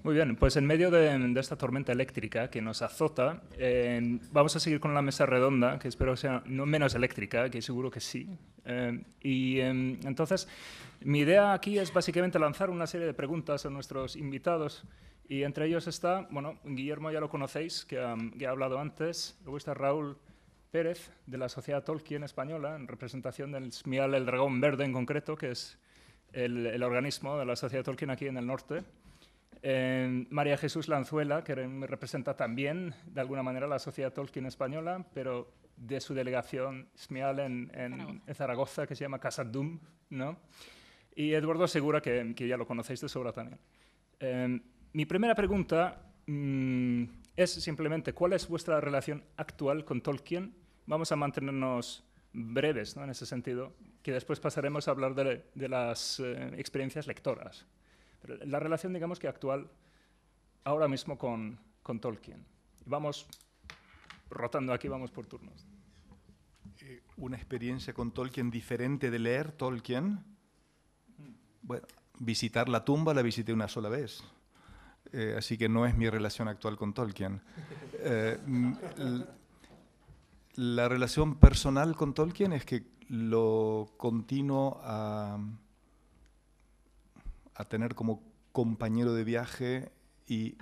Muy bien, pues en medio de esta tormenta eléctrica que nos azota, vamos a seguir con la mesa redonda, que espero sea no menos eléctrica, que seguro que sí. Entonces, mi idea aquí es básicamente lanzar una serie de preguntas a nuestros invitados, y entre ellos está, bueno, Guillermo ya lo conocéis, que ha hablado antes, luego está Raúl Pérez, de la Sociedad Tolkien Española, en representación del SMIAL El Dragón Verde en concreto, que es el organismo de la Sociedad Tolkien aquí en el norte. María Jesús Lanzuela, que representa también, de alguna manera, la Sociedad Tolkien Española, pero de su delegación SMIAL en Zaragoza, que se llama Casa Dum, ¿no? Y Eduardo Segura, que ya lo conocéis de sobra también. Mi primera pregunta es simplemente, ¿cuál es vuestra relación actual con Tolkien? Vamos a mantenernos breves, ¿no?, en ese sentido, que después pasaremos a hablar de las experiencias lectoras. Pero la relación, digamos que actual, ahora mismo con Tolkien. Vamos rotando aquí, vamos por turnos. Una experiencia con Tolkien diferente de leer Tolkien. Bueno, visitar la tumba la visité una sola vez. Así que no es mi relación actual con Tolkien. La relación personal con Tolkien es que lo continuo a tener como compañero de viaje y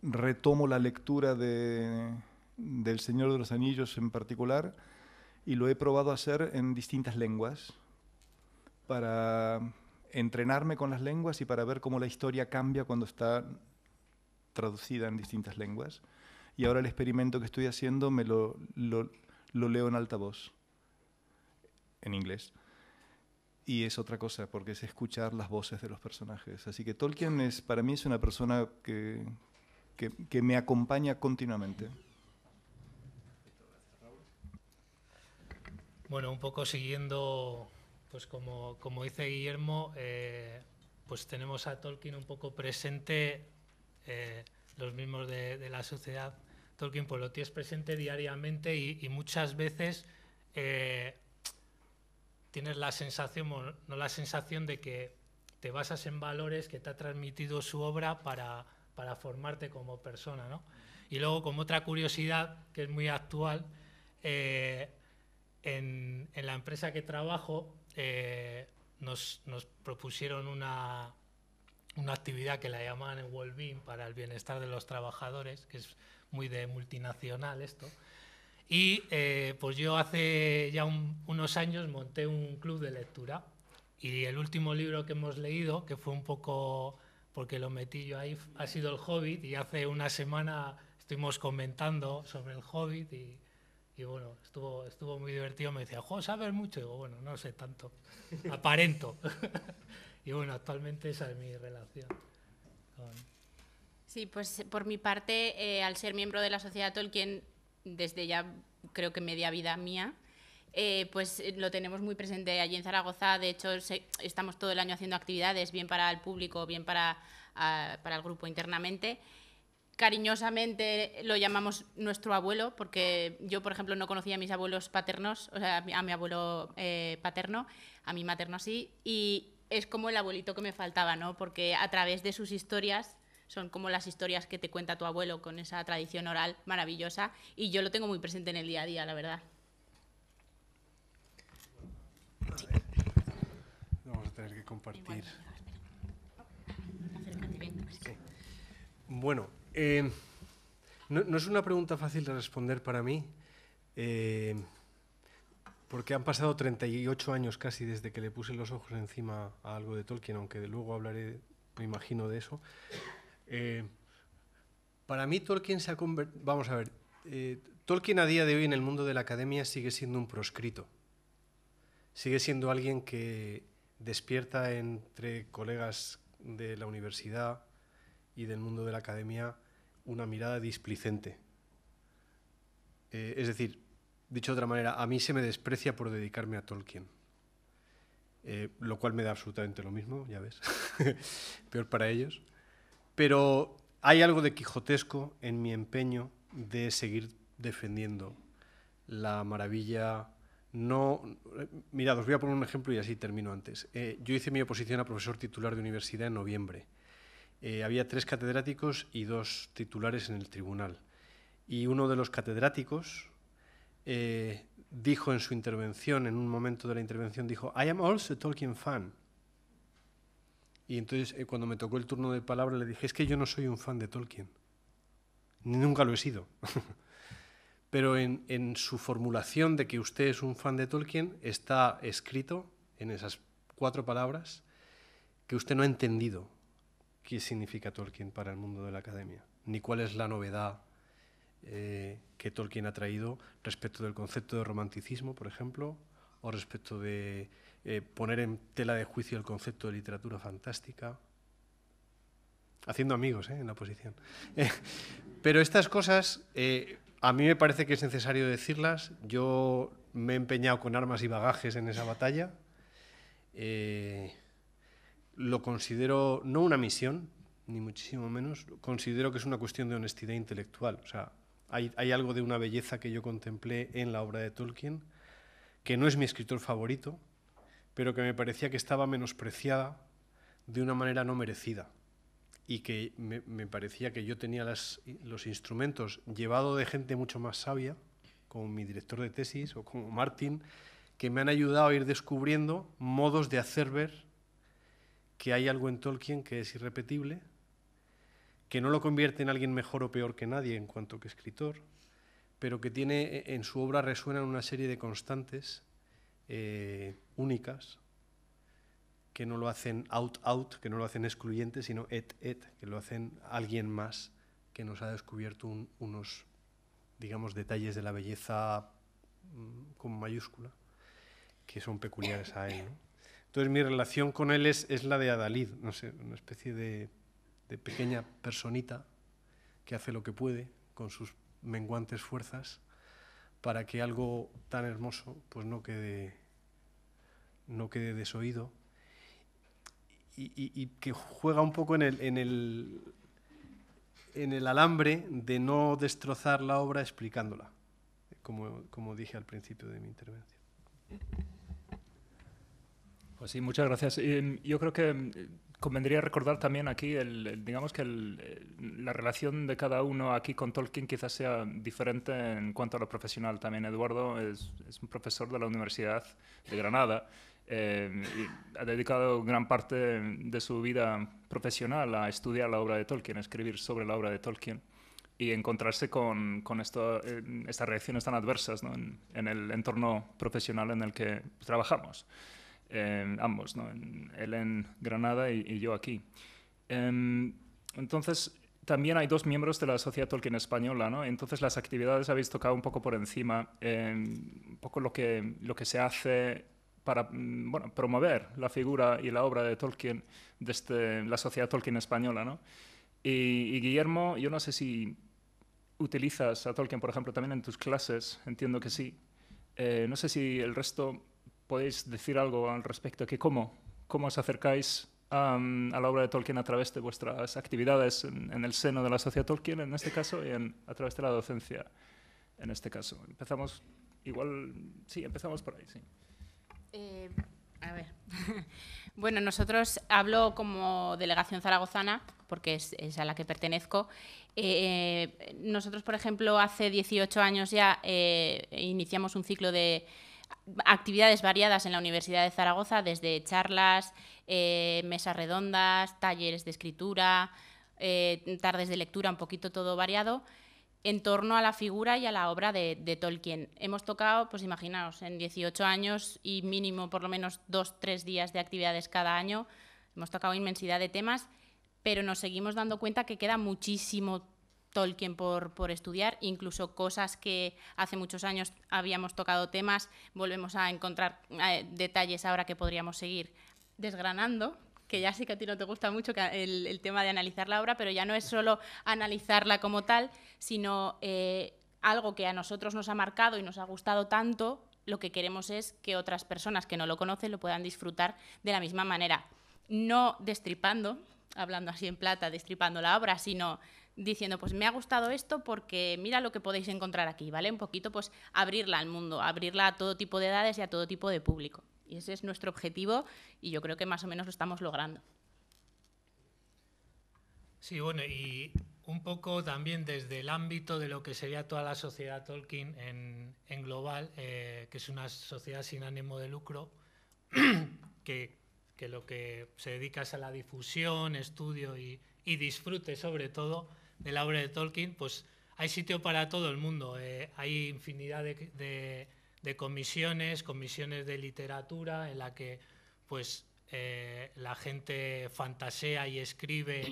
retomo la lectura del Señor de los Anillos en particular y lo he probado a hacer en distintas lenguas para entrenarme con las lenguas y para ver cómo la historia cambia cuando está traducida en distintas lenguas. Y ahora el experimento que estoy haciendo lo leo en alta voz, en inglés. Y es otra cosa, porque es escuchar las voces de los personajes. Así que Tolkien para mí es una persona que me acompaña continuamente. Bueno, un poco siguiendo, pues como dice Guillermo, pues tenemos a Tolkien un poco presente, los mismos de la sociedad. Tolkien pues lo tienes presente diariamente y muchas veces tienes la sensación, no la sensación de que te basas en valores que te ha transmitido su obra para formarte como persona, ¿no? Y luego, como otra curiosidad, que es muy actual, en la empresa que trabajo nos propusieron una actividad que la llaman el well-being, para el bienestar de los trabajadores, que es muy de multinacional esto. Y pues yo hace ya unos años monté un club de lectura y el último libro que hemos leído, que fue un poco porque lo metí yo ahí, ha sido El Hobbit, y hace una semana estuvimos comentando sobre El Hobbit y bueno, estuvo muy divertido. Me decía, jo, ¿sabes mucho? Y digo, bueno, no sé tanto, aparento. Y bueno, actualmente esa es mi relación con... Sí, pues por mi parte, al ser miembro de la Sociedad Tolkien, desde ya creo que media vida mía, pues lo tenemos muy presente allí en Zaragoza. De hecho, estamos todo el año haciendo actividades, bien para el público, bien para el grupo internamente. Cariñosamente lo llamamos nuestro abuelo, porque yo, por ejemplo, no conocía a mis abuelos paternos, o sea, a mi abuelo paterno, a mi materno sí, y es como el abuelito que me faltaba, ¿no? Porque a través de sus historias, son como las historias que te cuenta tu abuelo con esa tradición oral maravillosa, y yo lo tengo muy presente en el día a día, la verdad. Sí. Vamos a tener que compartir. Acércate bien. Sí. Bueno, no es una pregunta fácil de responder para mí, porque han pasado 38 años casi desde que le puse los ojos encima a algo de Tolkien, aunque luego hablaré, me imagino, de eso. Para mí Tolkien se ha convertido... Vamos a ver, Tolkien a día de hoy en el mundo de la academia sigue siendo un proscrito. Sigue siendo alguien que despierta entre colegas de la universidad y del mundo de la academia una mirada displicente. Es decir, dicho de otra manera, a mí se me desprecia por dedicarme a Tolkien. Lo cual me da absolutamente lo mismo, ya ves. Peor para ellos. Pero hay algo de quijotesco en mi empeño de seguir defendiendo la maravilla. Mirad, os voy a poner un ejemplo y así termino antes. Yo hice mi oposición a profesor titular de universidad en noviembre había 3 catedráticos y 2 titulares en el tribunal. Y uno de los catedráticos dijo en su intervención, en un momento de la intervención, dijo, I am also a Tolkien fan. Y entonces, cuando me tocó el turno de palabra, le dije, es que yo no soy un fan de Tolkien. Nunca lo he sido. Pero en su formulación de que usted es un fan de Tolkien, está escrito en esas 4 palabras que usted no ha entendido qué significa Tolkien para el mundo de la academia, ni cuál es la novedad que Tolkien ha traído respecto del concepto de romanticismo, por ejemplo, o respecto de poner en tela de juicio el concepto de literatura fantástica. Haciendo amigos en la oposición. Pero estas cosas, a mí me parece que es necesario decirlas. Yo me he empeñado con armas y bagajes en esa batalla. Lo considero no una misión, ni muchísimo menos. Considero que es una cuestión de honestidad intelectual. O sea, hay algo de una belleza que yo contemplé en la obra de Tolkien, que no es mi escritor favorito, pero que me parecía que estaba menospreciada de una manera no merecida. Y que me parecía que yo tenía los instrumentos llevado de gente mucho más sabia, como mi director de tesis o como Martin, que me han ayudado a ir descubriendo modos de hacer ver que hay algo en Tolkien que es irrepetible, que no lo convierte en alguien mejor o peor que nadie en cuanto que escritor, pero que tiene en su obra resuenan una serie de constantes únicas, que no lo hacen out, que no lo hacen excluyente, sino et, que lo hacen alguien más que nos ha descubierto unos, digamos, detalles de la belleza con mayúscula, que son peculiares a él, ¿no? Entonces mi relación con él es la de Adalid, no sé, una especie de pequeña personita que hace lo que puede con sus menguantes fuerzas para que algo tan hermoso pues no quede desoído. Y que juega un poco en el alambre de no destrozar la obra explicándola, como dije al principio de mi intervención. Pues sí, muchas gracias. Yo creo que convendría recordar también aquí, digamos que la relación de cada uno aquí con Tolkien quizás sea diferente en cuanto a lo profesional. También Eduardo es un profesor de la Universidad de Granada. Y ha dedicado gran parte de su vida profesional a estudiar la obra de Tolkien, a escribir sobre la obra de Tolkien y encontrarse con estas reacciones tan adversas, ¿no? en el entorno profesional en el que trabajamos, ambos, ¿no? Él en Granada y yo aquí. Entonces, también hay 2 miembros de la Sociedad Tolkien Española, ¿no? Entonces, las actividades habéis tocado un poco por encima, un poco lo que se hace para promover la figura y la obra de Tolkien desde la Sociedad Tolkien Española, ¿no? Y Guillermo, yo no sé si utilizas a Tolkien, por ejemplo, también en tus clases, entiendo que sí. No sé si el resto podéis decir algo al respecto, que cómo os acercáis a la obra de Tolkien a través de vuestras actividades en el seno de la Sociedad Tolkien, en este caso, y a través de la docencia, en este caso. Empezamos por ahí, sí. A ver. Bueno, nosotros hablo como delegación zaragozana, porque es a la que pertenezco. Nosotros, por ejemplo, hace 18 años ya iniciamos un ciclo de actividades variadas en la Universidad de Zaragoza, desde charlas, mesas redondas, talleres de escritura, tardes de lectura, un poquito todo variado, en torno a la figura y a la obra de Tolkien. Hemos tocado, pues imaginaos, en 18 años y mínimo por lo menos 2-3 días de actividades cada año, hemos tocado inmensidad de temas, pero nos seguimos dando cuenta que queda muchísimo Tolkien por estudiar, incluso cosas que hace muchos años habíamos tocado temas, volvemos a encontrar detalles ahora que podríamos seguir desgranando, que ya sí que a ti no te gusta mucho el tema de analizar la obra, pero ya no es solo analizarla como tal, sino algo que a nosotros nos ha marcado y nos ha gustado tanto, lo que queremos es que otras personas que no lo conocen lo puedan disfrutar de la misma manera. No destripando, hablando así en plata, destripando la obra, sino diciendo, pues me ha gustado esto porque mira lo que podéis encontrar aquí, ¿vale? Un poquito, pues abrirla al mundo, abrirla a todo tipo de edades y a todo tipo de público. Y ese es nuestro objetivo y yo creo que más o menos lo estamos logrando. Sí, bueno, y un poco también desde el ámbito de lo que sería toda la sociedad Tolkien en global, que es una sociedad sin ánimo de lucro, que lo que se dedica es a la difusión, estudio y disfrute sobre todo de la obra de Tolkien, pues hay sitio para todo el mundo. Hay infinidad de comisiones de literatura en la que pues la gente fantasea y escribe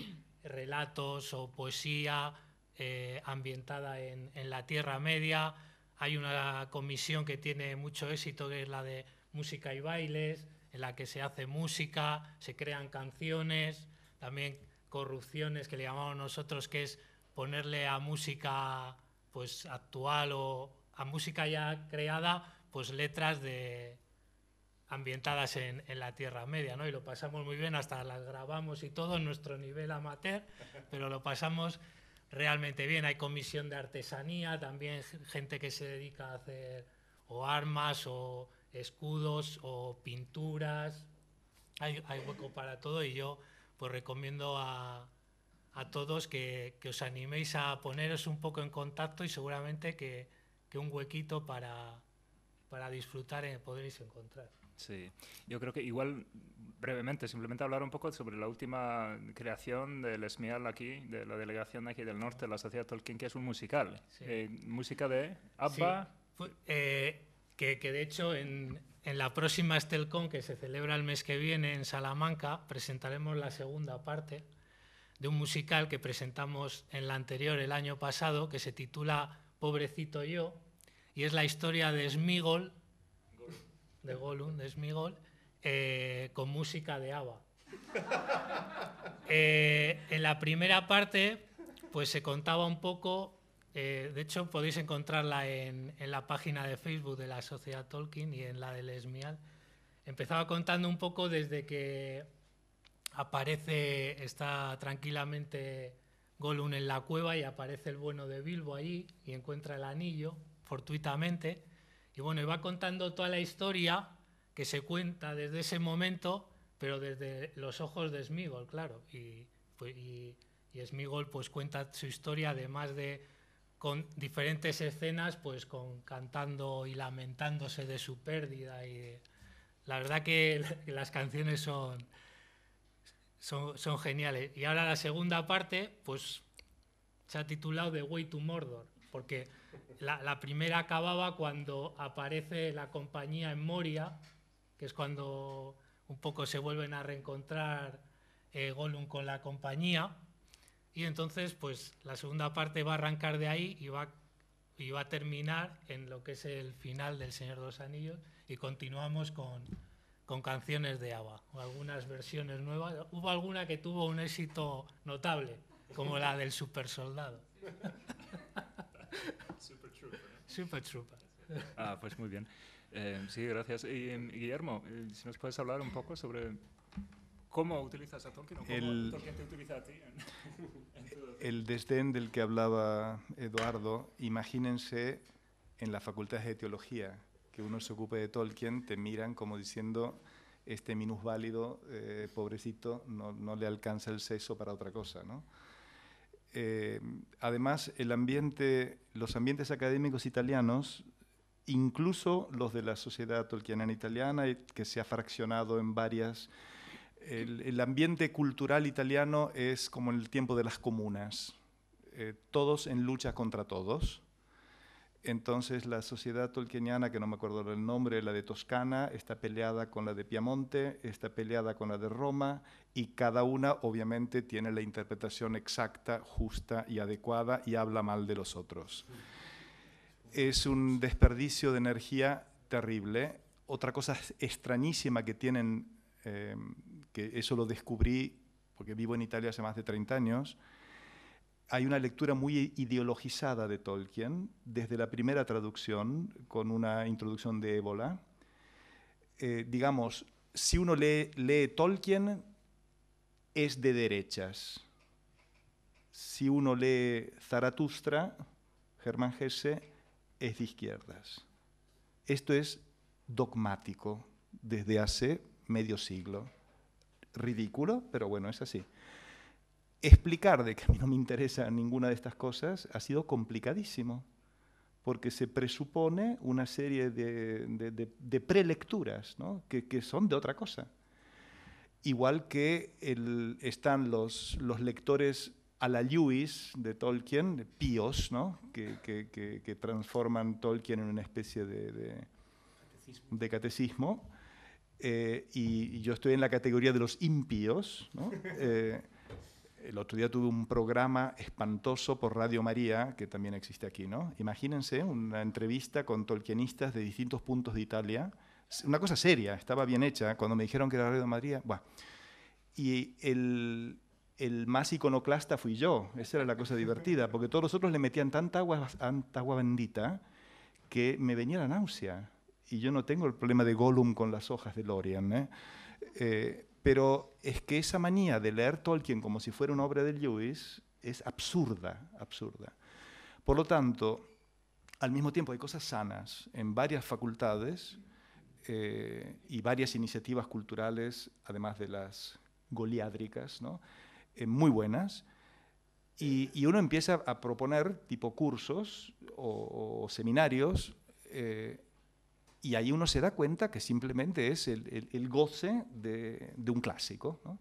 relatos o poesía ambientada en la Tierra Media. Hay una comisión que tiene mucho éxito, que es la de música y bailes, en la que se hace música, se crean canciones, también corrupciones que le llamamos nosotros, que es ponerle a música pues actual o a música ya creada pues letras ambientadas en la Tierra Media, ¿no? Y lo pasamos muy bien, hasta las grabamos y todo en nuestro nivel amateur, pero lo pasamos realmente bien. Hay comisión de artesanía, también gente que se dedica a hacer o armas o escudos o pinturas. Hay hueco para todo, y yo pues recomiendo a todos que os animéis a poneros un poco en contacto, y seguramente que un huequito para disfrutar podréis encontrar. Sí, yo creo que igual brevemente, simplemente hablar un poco sobre la última creación del ESMIAL aquí, de la delegación de aquí del norte, de la Sociedad Tolkien, que es un musical. Sí. Música de ABBA. Sí. Que de hecho en la próxima Estelcon, que se celebra el mes que viene en Salamanca, presentaremos la segunda parte de un musical que presentamos en la anterior, el año pasado, que se titula Pobrecito yo, y es la historia de Sméagol, de Gollum, de Sméagol, con música de ABBA. En la primera parte pues se contaba un poco, de hecho podéis encontrarla en la página de Facebook de la Sociedad Tolkien y en la del ESMIAL. Empezaba contando un poco desde que está tranquilamente Gollum en la cueva y aparece el bueno de Bilbo allí y encuentra el anillo fortuitamente. Y bueno, va contando toda la historia que se cuenta desde ese momento, pero desde los ojos de Sméagol, claro. Y Sméagol pues cuenta su historia, además de con diferentes escenas, pues cantando y lamentándose de su pérdida. Y la verdad que las canciones son geniales. Y ahora la segunda parte, pues se ha titulado The Way to Mordor, porque la primera acababa cuando aparece la compañía en Moria, que es cuando un poco se vuelven a reencontrar Gollum con la compañía, y entonces pues la segunda parte va a arrancar de ahí y va a terminar en lo que es el final del Señor de los Anillos, y continuamos con canciones de ABBA, o algunas versiones nuevas. Hubo alguna que tuvo un éxito notable, como la del Super Soldado. Super Trooper. Ah, pues muy bien. Sí, gracias. Y Guillermo, si nos puedes hablar un poco sobre cómo utilizas a Tolkien o cómo Tolkien te utiliza a ti. El desdén del que hablaba Eduardo, imagínense en las facultades de teología, que uno se ocupe de Tolkien, te miran como diciendo, este minusválido, pobrecito, no le alcanza el seso para otra cosa, ¿no? Además, los ambientes académicos italianos, incluso los de la Sociedad Tolkieniana Italiana, que se ha fraccionado en varias, el ambiente cultural italiano es como en el tiempo de las comunas, todos en lucha contra todos. Entonces la Sociedad Tolkieniana, que no me acuerdo el nombre, la de Toscana, está peleada con la de Piamonte, está peleada con la de Roma, y cada una obviamente tiene la interpretación exacta, justa y adecuada, y habla mal de los otros. Es un desperdicio de energía terrible. Otra cosa extrañísima que tienen, que eso lo descubrí porque vivo en Italia hace más de 30 años, hay una lectura muy ideologizada de Tolkien, desde la primera traducción, con una introducción de Ébola. Digamos, si uno lee Tolkien, es de derechas. Si uno lee Zaratustra, Hermann Hesse, es de izquierdas. Esto es dogmático desde hace medio siglo. Ridículo, pero bueno, es así. explicar de que a mí no me interesa ninguna de estas cosas ha sido complicadísimo, porque se presupone una serie de prelecturas, ¿no? que son de otra cosa. Igual que están los lectores a la Lewis de Tolkien, píos, ¿no? que transforman Tolkien en una especie de catecismo. Y yo estoy en la categoría de los impíos, ¿no? El otro día tuve un programa espantoso por Radio María, que también existe aquí, ¿no? Imagínense una entrevista con tolkienistas de distintos puntos de Italia. Una cosa seria, estaba bien hecha. Cuando me dijeron que era Radio María, ¡buah! Y el más iconoclasta fui yo. Esa era la cosa divertida, porque todos los otros le metían tanta agua bendita que me venía la náusea. Y yo no tengo el problema de Gollum con las hojas de Lorien, ¿eh? Pero es que esa manía de leer Tolkien como si fuera una obra de Lewis es absurda, absurda. Por lo tanto, al mismo tiempo hay cosas sanas en varias facultades y varias iniciativas culturales, además de las goliádricas, ¿no? Muy buenas, y uno empieza a proponer tipo cursos o seminarios, y ahí uno se da cuenta que simplemente es el goce de un clásico, ¿no?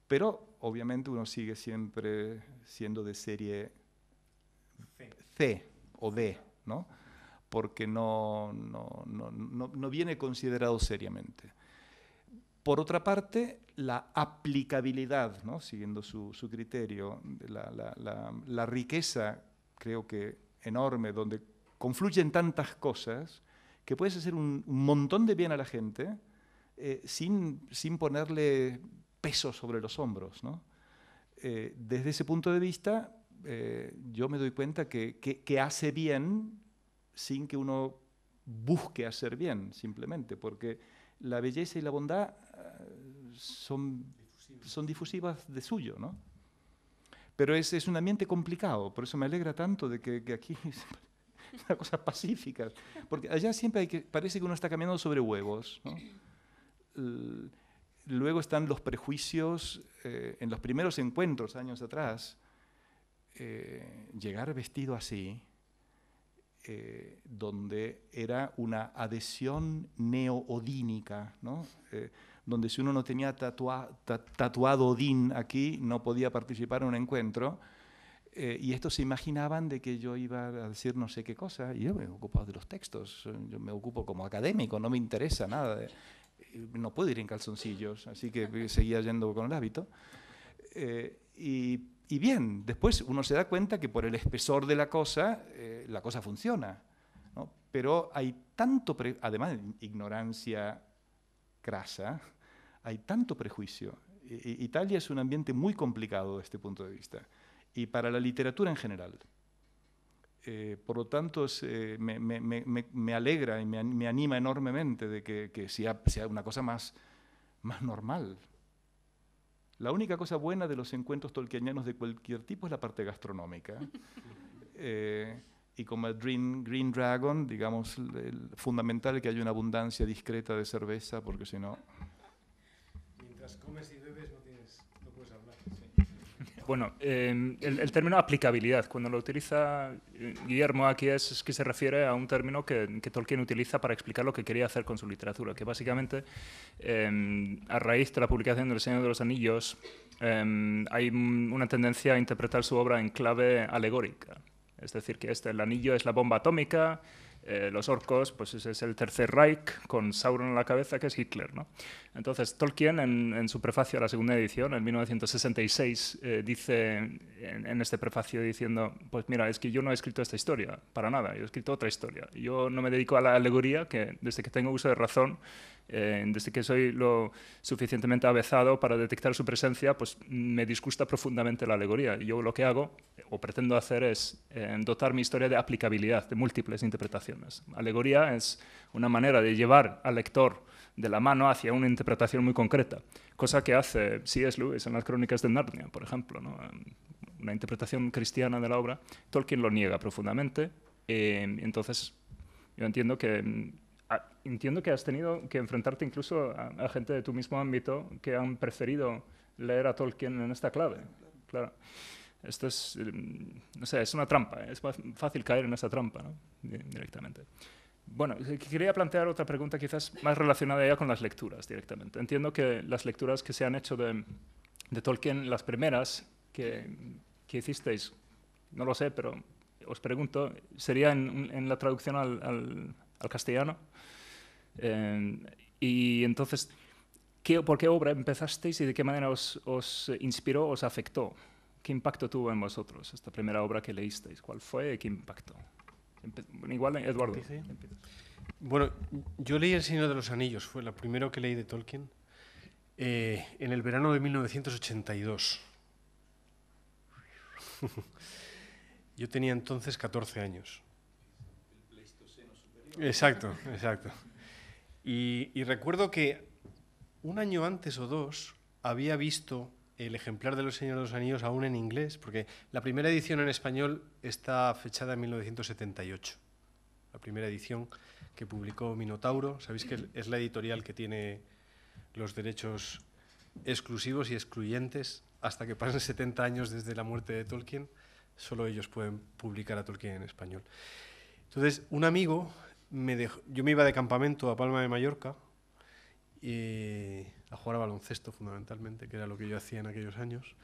Pero obviamente uno sigue siempre siendo de serie C o D, ¿no? Porque no viene considerado seriamente. Por otra parte, la aplicabilidad, ¿no? Siguiendo su criterio, la riqueza, creo que enorme, donde confluyen tantas cosas, que puedes hacer un montón de bien a la gente sin ponerle peso sobre los hombros, ¿no? Desde ese punto de vista, yo me doy cuenta que hace bien sin que uno busque hacer bien, simplemente, porque la belleza y la bondad son difusivas de suyo, ¿no? Pero es un ambiente complicado, por eso me alegra tanto de que aquí es una cosa pacífica, porque allá siempre parece que uno está caminando sobre huevos, ¿no? Luego están los prejuicios, en los primeros encuentros, años atrás, llegar vestido así, donde era una adhesión neo-odínica, ¿no? Donde si uno no tenía tatuado Odín aquí, no podía participar en un encuentro, y estos se imaginaban de que yo iba a decir no sé qué cosa, y yo me ocupo de los textos, yo me ocupo como académico, no me interesa nada, no puedo ir en calzoncillos, así que seguía yendo con el hábito. Y bien, después uno se da cuenta que por el espesor de la cosa funciona, ¿no? Pero hay tanto, además de ignorancia crasa, hay tanto prejuicio. Italia es un ambiente muy complicado desde este punto de vista, y para la literatura en general. Por lo tanto, me alegra y me anima enormemente de que sea una cosa más normal. La única cosa buena de los encuentros tolkienianos de cualquier tipo es la parte gastronómica. Y como el Green Dragon, digamos, fundamental que haya una abundancia discreta de cerveza, porque si no... Mientras comes y bebes no puedes hablar. Sí. Bueno, el término aplicabilidad, cuando lo utiliza Guillermo aquí es que se refiere a un término que Tolkien utiliza para explicar lo que quería hacer con su literatura, que básicamente, a raíz de la publicación del Señor de los Anillos, hay una tendencia a interpretar su obra en clave alegórica. Es decir, que el anillo es la bomba atómica, los orcos, pues ese es el Tercer Reich, con Sauron en la cabeza, que es Hitler, ¿no? Entonces, Tolkien, en su prefacio a la segunda edición, en 1966, dice en este prefacio diciendo, pues mira, es que yo no he escrito esta historia, para nada, yo he escrito otra historia. Yo no me dedico a la alegoría, que desde que tengo uso de razón, desde que soy lo suficientemente avezado para detectar su presencia, pues me disgusta profundamente la alegoría. Yo lo que hago, o pretendo hacer, es dotar mi historia de aplicabilidad, de múltiples interpretaciones. Alegoría es una manera de llevar al lector de la mano hacia una interpretación muy concreta, cosa que hace C.S. Lewis en las Crónicas de Narnia, por ejemplo, ¿no? Una interpretación cristiana de la obra. Tolkien lo niega profundamente, entonces yo entiendo que has tenido que enfrentarte incluso a gente de tu mismo ámbito que han preferido leer a Tolkien en esta clave. claro. Esto es, no sé, es una trampa, es fácil caer en esa trampa, ¿no? Directamente. Bueno, quería plantear otra pregunta quizás más relacionada ya con las lecturas directamente. Entiendo que las lecturas que se han hecho de Tolkien, las primeras que hicisteis, no lo sé, pero os pregunto, ¿sería en la traducción al castellano? Y entonces, ¿por qué obra empezasteis y de qué manera os inspiró, os afectó? ¿Qué impacto tuvo en vosotros esta primera obra que leísteis? ¿Cuál fue y qué impacto? Igual, Eduardo. Bueno, yo leí El Señor de los Anillos, fue la primera que leí de Tolkien, en el verano de 1982. Yo tenía entonces 14 años. Exacto, exacto. Y recuerdo que un año antes o dos había visto el ejemplar de Los Señores de los Anillos aún en inglés, porque la primera edición en español está fechada en 1978. La primera edición que publicó Minotauro, sabéis que es la editorial que tiene los derechos exclusivos y excluyentes hasta que pasen 70 años desde la muerte de Tolkien, solo ellos pueden publicar a Tolkien en español. Entonces, un amigo yo me iba de campamento a Palma de Mallorca a jugar a baloncesto fundamentalmente, que era lo que yo hacía en aquellos años,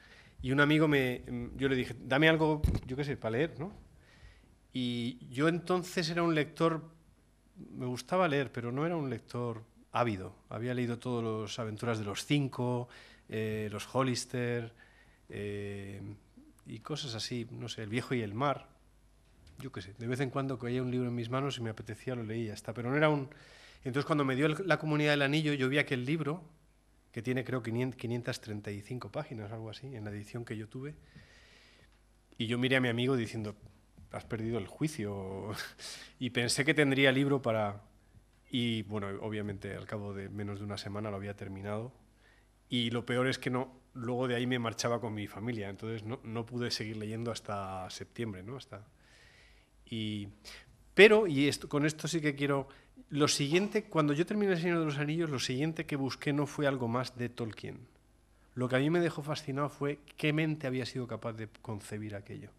y un amigo yo le dije, dame algo, yo qué sé, para leer, ¿no? Y yo entonces era un lector, me gustaba leer, pero no era un lector ávido. Había leído todas las aventuras de los Cinco, los Hollister, y cosas así, no sé, El Viejo y el Mar, yo qué sé, de vez en cuando caía un libro en mis manos y me apetecía, lo leía, hasta, pero no era un... Entonces cuando me dio la Comunidad del Anillo, yo vi aquel libro, que tiene creo 535 páginas, algo así, en la edición que yo tuve, y yo miré a mi amigo diciendo, has perdido el juicio, y pensé que tendría libro para... Y bueno, obviamente al cabo de menos de una semana lo había terminado, y lo peor es que luego de ahí me marchaba con mi familia, entonces no pude seguir leyendo hasta septiembre, ¿no? Pero, con esto sí que quiero... Lo siguiente, cuando yo terminé El Señor de los Anillos, lo siguiente que busqué no fue algo más de Tolkien. Lo que a mí me dejó fascinado fue qué mente había sido capaz de concebir aquello.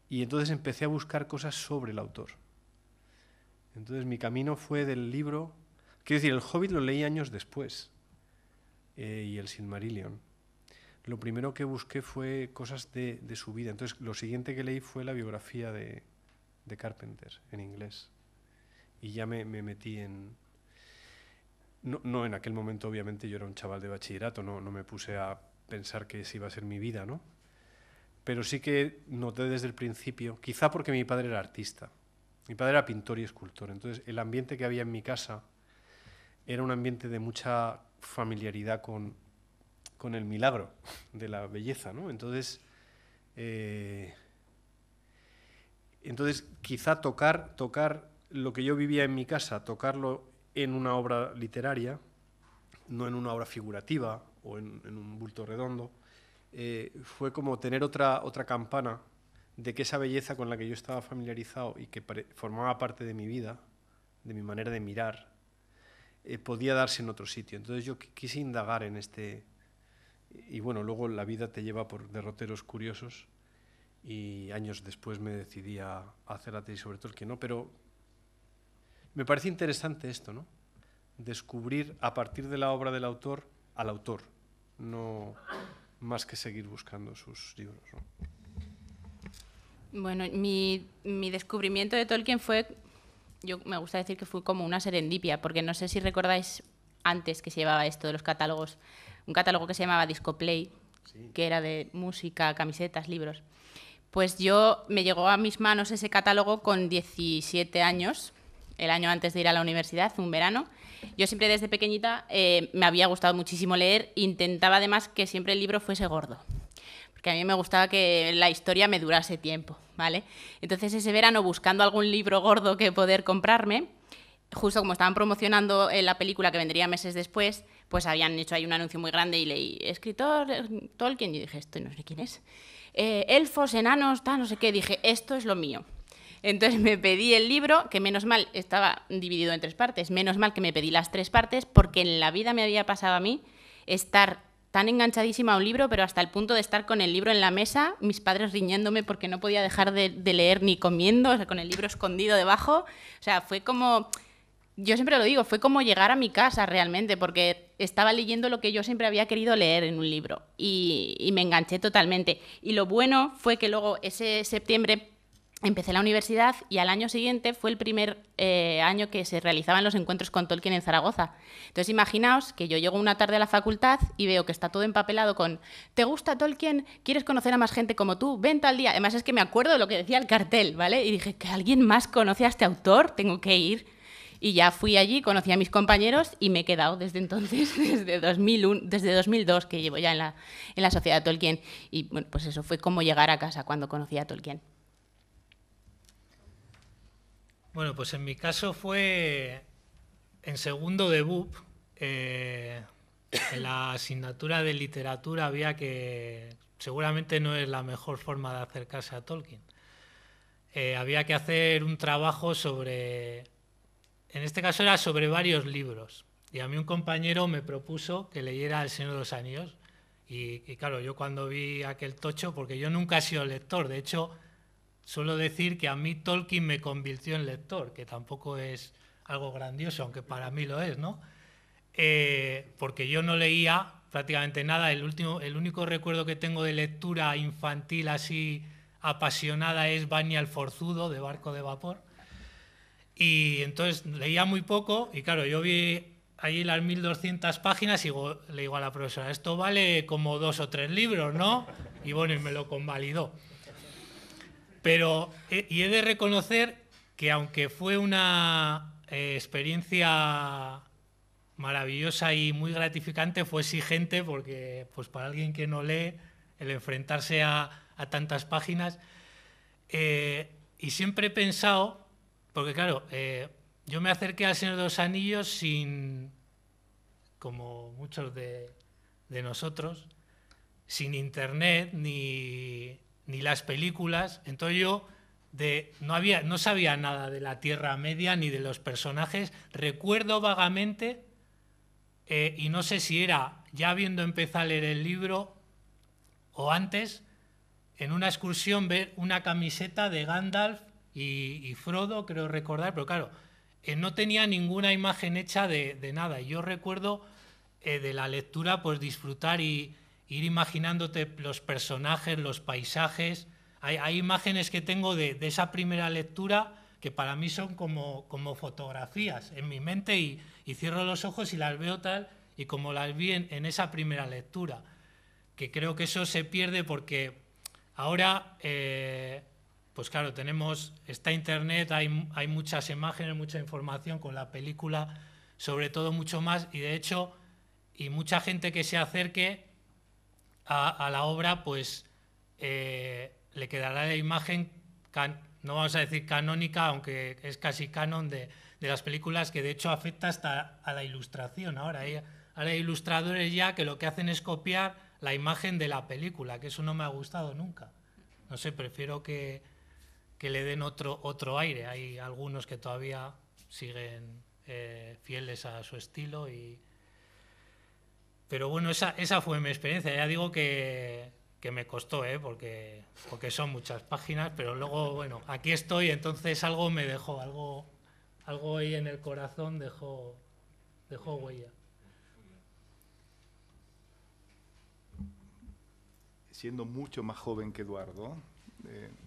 Y entonces empecé a buscar cosas sobre el autor. Entonces mi camino fue del libro... Quiero decir, El Hobbit lo leí años después, y El Silmarillion. Lo primero que busqué fue cosas de su vida. Entonces lo siguiente que leí fue la biografía de Carpenter, en inglés. Y ya me metí en... No en aquel momento, obviamente, yo era un chaval de bachillerato, no me puse a pensar que esa iba a ser mi vida, ¿no? Pero sí que noté desde el principio, quizá porque mi padre era artista, mi padre era pintor y escultor, entonces el ambiente que había en mi casa era un ambiente de mucha familiaridad con el milagro de la belleza, ¿no? Entonces quizá tocar lo que yo vivía en mi casa, tocarlo en una obra literaria, no en una obra figurativa o en un bulto redondo, fue como tener otra campana de que esa belleza con la que yo estaba familiarizado y que formaba parte de mi vida, de mi manera de mirar, podía darse en otro sitio. Entonces yo quise indagar en este... Y bueno, luego la vida te lleva por derroteros curiosos y años después me decidí a hacer la tesis sobre Tolkien, ¿no? Pero me parece interesante esto, ¿no? Descubrir a partir de la obra del autor al autor, no más que seguir buscando sus libros, ¿no? Bueno, mi descubrimiento de Tolkien fue, me gusta decir que fue como una serendipia, porque no sé si recordáis antes que se llevaba esto de los catálogos, un catálogo que se llamaba Discoplay, sí, que era de música, camisetas, libros. Pues me llegó a mis manos ese catálogo con 17 años, el año antes de ir a la universidad, un verano. Yo siempre desde pequeñita me había gustado muchísimo leer, intentaba además que siempre el libro fuese gordo, porque a mí me gustaba que la historia me durase tiempo, ¿vale? Entonces ese verano, buscando algún libro gordo que poder comprarme, justo como estaban promocionando la película que vendría meses después, pues habían hecho ahí un anuncio muy grande y leí, escritor Tolkien, y dije, esto no sé quién es. Elfos, enanos, no sé qué, dije, esto es lo mío. Entonces me pedí el libro, que menos mal estaba dividido en 3 partes, menos mal que me pedí las 3 partes, porque en la vida me había pasado a mí estar tan enganchadísima a un libro, pero hasta el punto de estar con el libro en la mesa, mis padres riñéndome porque no podía dejar de leer ni comiendo, o sea, con el libro escondido debajo. O sea, fue como... Yo siempre lo digo, fue como llegar a mi casa realmente, porque estaba leyendo lo que yo siempre había querido leer en un libro y me enganché totalmente. Y lo bueno fue que luego ese septiembre empecé la universidad y al año siguiente fue el primer año que se realizaban los encuentros con Tolkien en Zaragoza. Entonces imaginaos que yo llego una tarde a la facultad y veo que está todo empapelado con ¿te gusta Tolkien? ¿Quieres conocer a más gente como tú? Ven tal día. Además es que me acuerdo de lo que decía el cartel, ¿vale? Y dije, ¿que alguien más conoce a este autor? Tengo que ir. Y ya fui allí, conocí a mis compañeros y me he quedado desde entonces, desde 2002, que llevo ya en la Sociedad Tolkien. Y bueno, pues eso fue como llegar a casa cuando conocí a Tolkien. Bueno, pues en mi caso fue en segundo de BUP. En la asignatura de literatura había que... Seguramente no es la mejor forma de acercarse a Tolkien. Había que hacer un trabajo sobre... En este caso era sobre varios libros. Y a mí un compañero me propuso que leyera El Señor de los Anillos. Y claro, yo cuando vi aquel tocho, porque yo nunca he sido lector, de hecho, suelo decir que a mí Tolkien me convirtió en lector, que tampoco es algo grandioso, aunque para mí lo es, ¿no? Porque yo no leía prácticamente nada. El único recuerdo que tengo de lectura infantil así apasionada es Vanya el Forzudo, de Barco de Vapor. Y entonces leía muy poco y claro, yo vi ahí las 1200 páginas y le digo a la profesora, esto vale como 2 o 3 libros, ¿no? Y bueno, y me lo convalidó. Pero, y he de reconocer que aunque fue una experiencia maravillosa y muy gratificante, fue exigente porque pues para alguien que no lee, el enfrentarse a tantas páginas, y siempre he pensado... Porque claro, yo me acerqué al Señor de los Anillos sin, como muchos de nosotros, sin internet ni las películas. Entonces yo no sabía nada de la Tierra Media ni de los personajes. Recuerdo vagamente, y no sé si era ya habiendo empezado a leer el libro o antes, en una excursión ver una camiseta de Gandalf y Frodo, creo recordar, pero claro, no tenía ninguna imagen hecha de nada. Y yo recuerdo de la lectura pues disfrutar y ir imaginándote los personajes, los paisajes. Hay imágenes que tengo de esa primera lectura que para mí son como fotografías en mi mente y cierro los ojos y las veo tal y como las vi en esa primera lectura. Que creo que eso se pierde porque ahora... pues claro, está internet, hay muchas imágenes, mucha información, con la película sobre todo mucho más, y de hecho, y mucha gente que se acerque a la obra, pues le quedará la imagen, no vamos a decir canónica, aunque es casi canon de las películas, que de hecho afecta hasta a la ilustración. Ahora hay ilustradores ya que lo que hacen es copiar la imagen de la película, que eso no me ha gustado nunca. No sé, prefiero que le den otro aire. Hay algunos que todavía siguen fieles a su estilo. Pero bueno, esa fue mi experiencia. Ya digo que me costó, porque son muchas páginas, pero luego, bueno, aquí estoy, entonces algo me dejó, algo ahí en el corazón dejó huella. Siendo mucho más joven que Eduardo,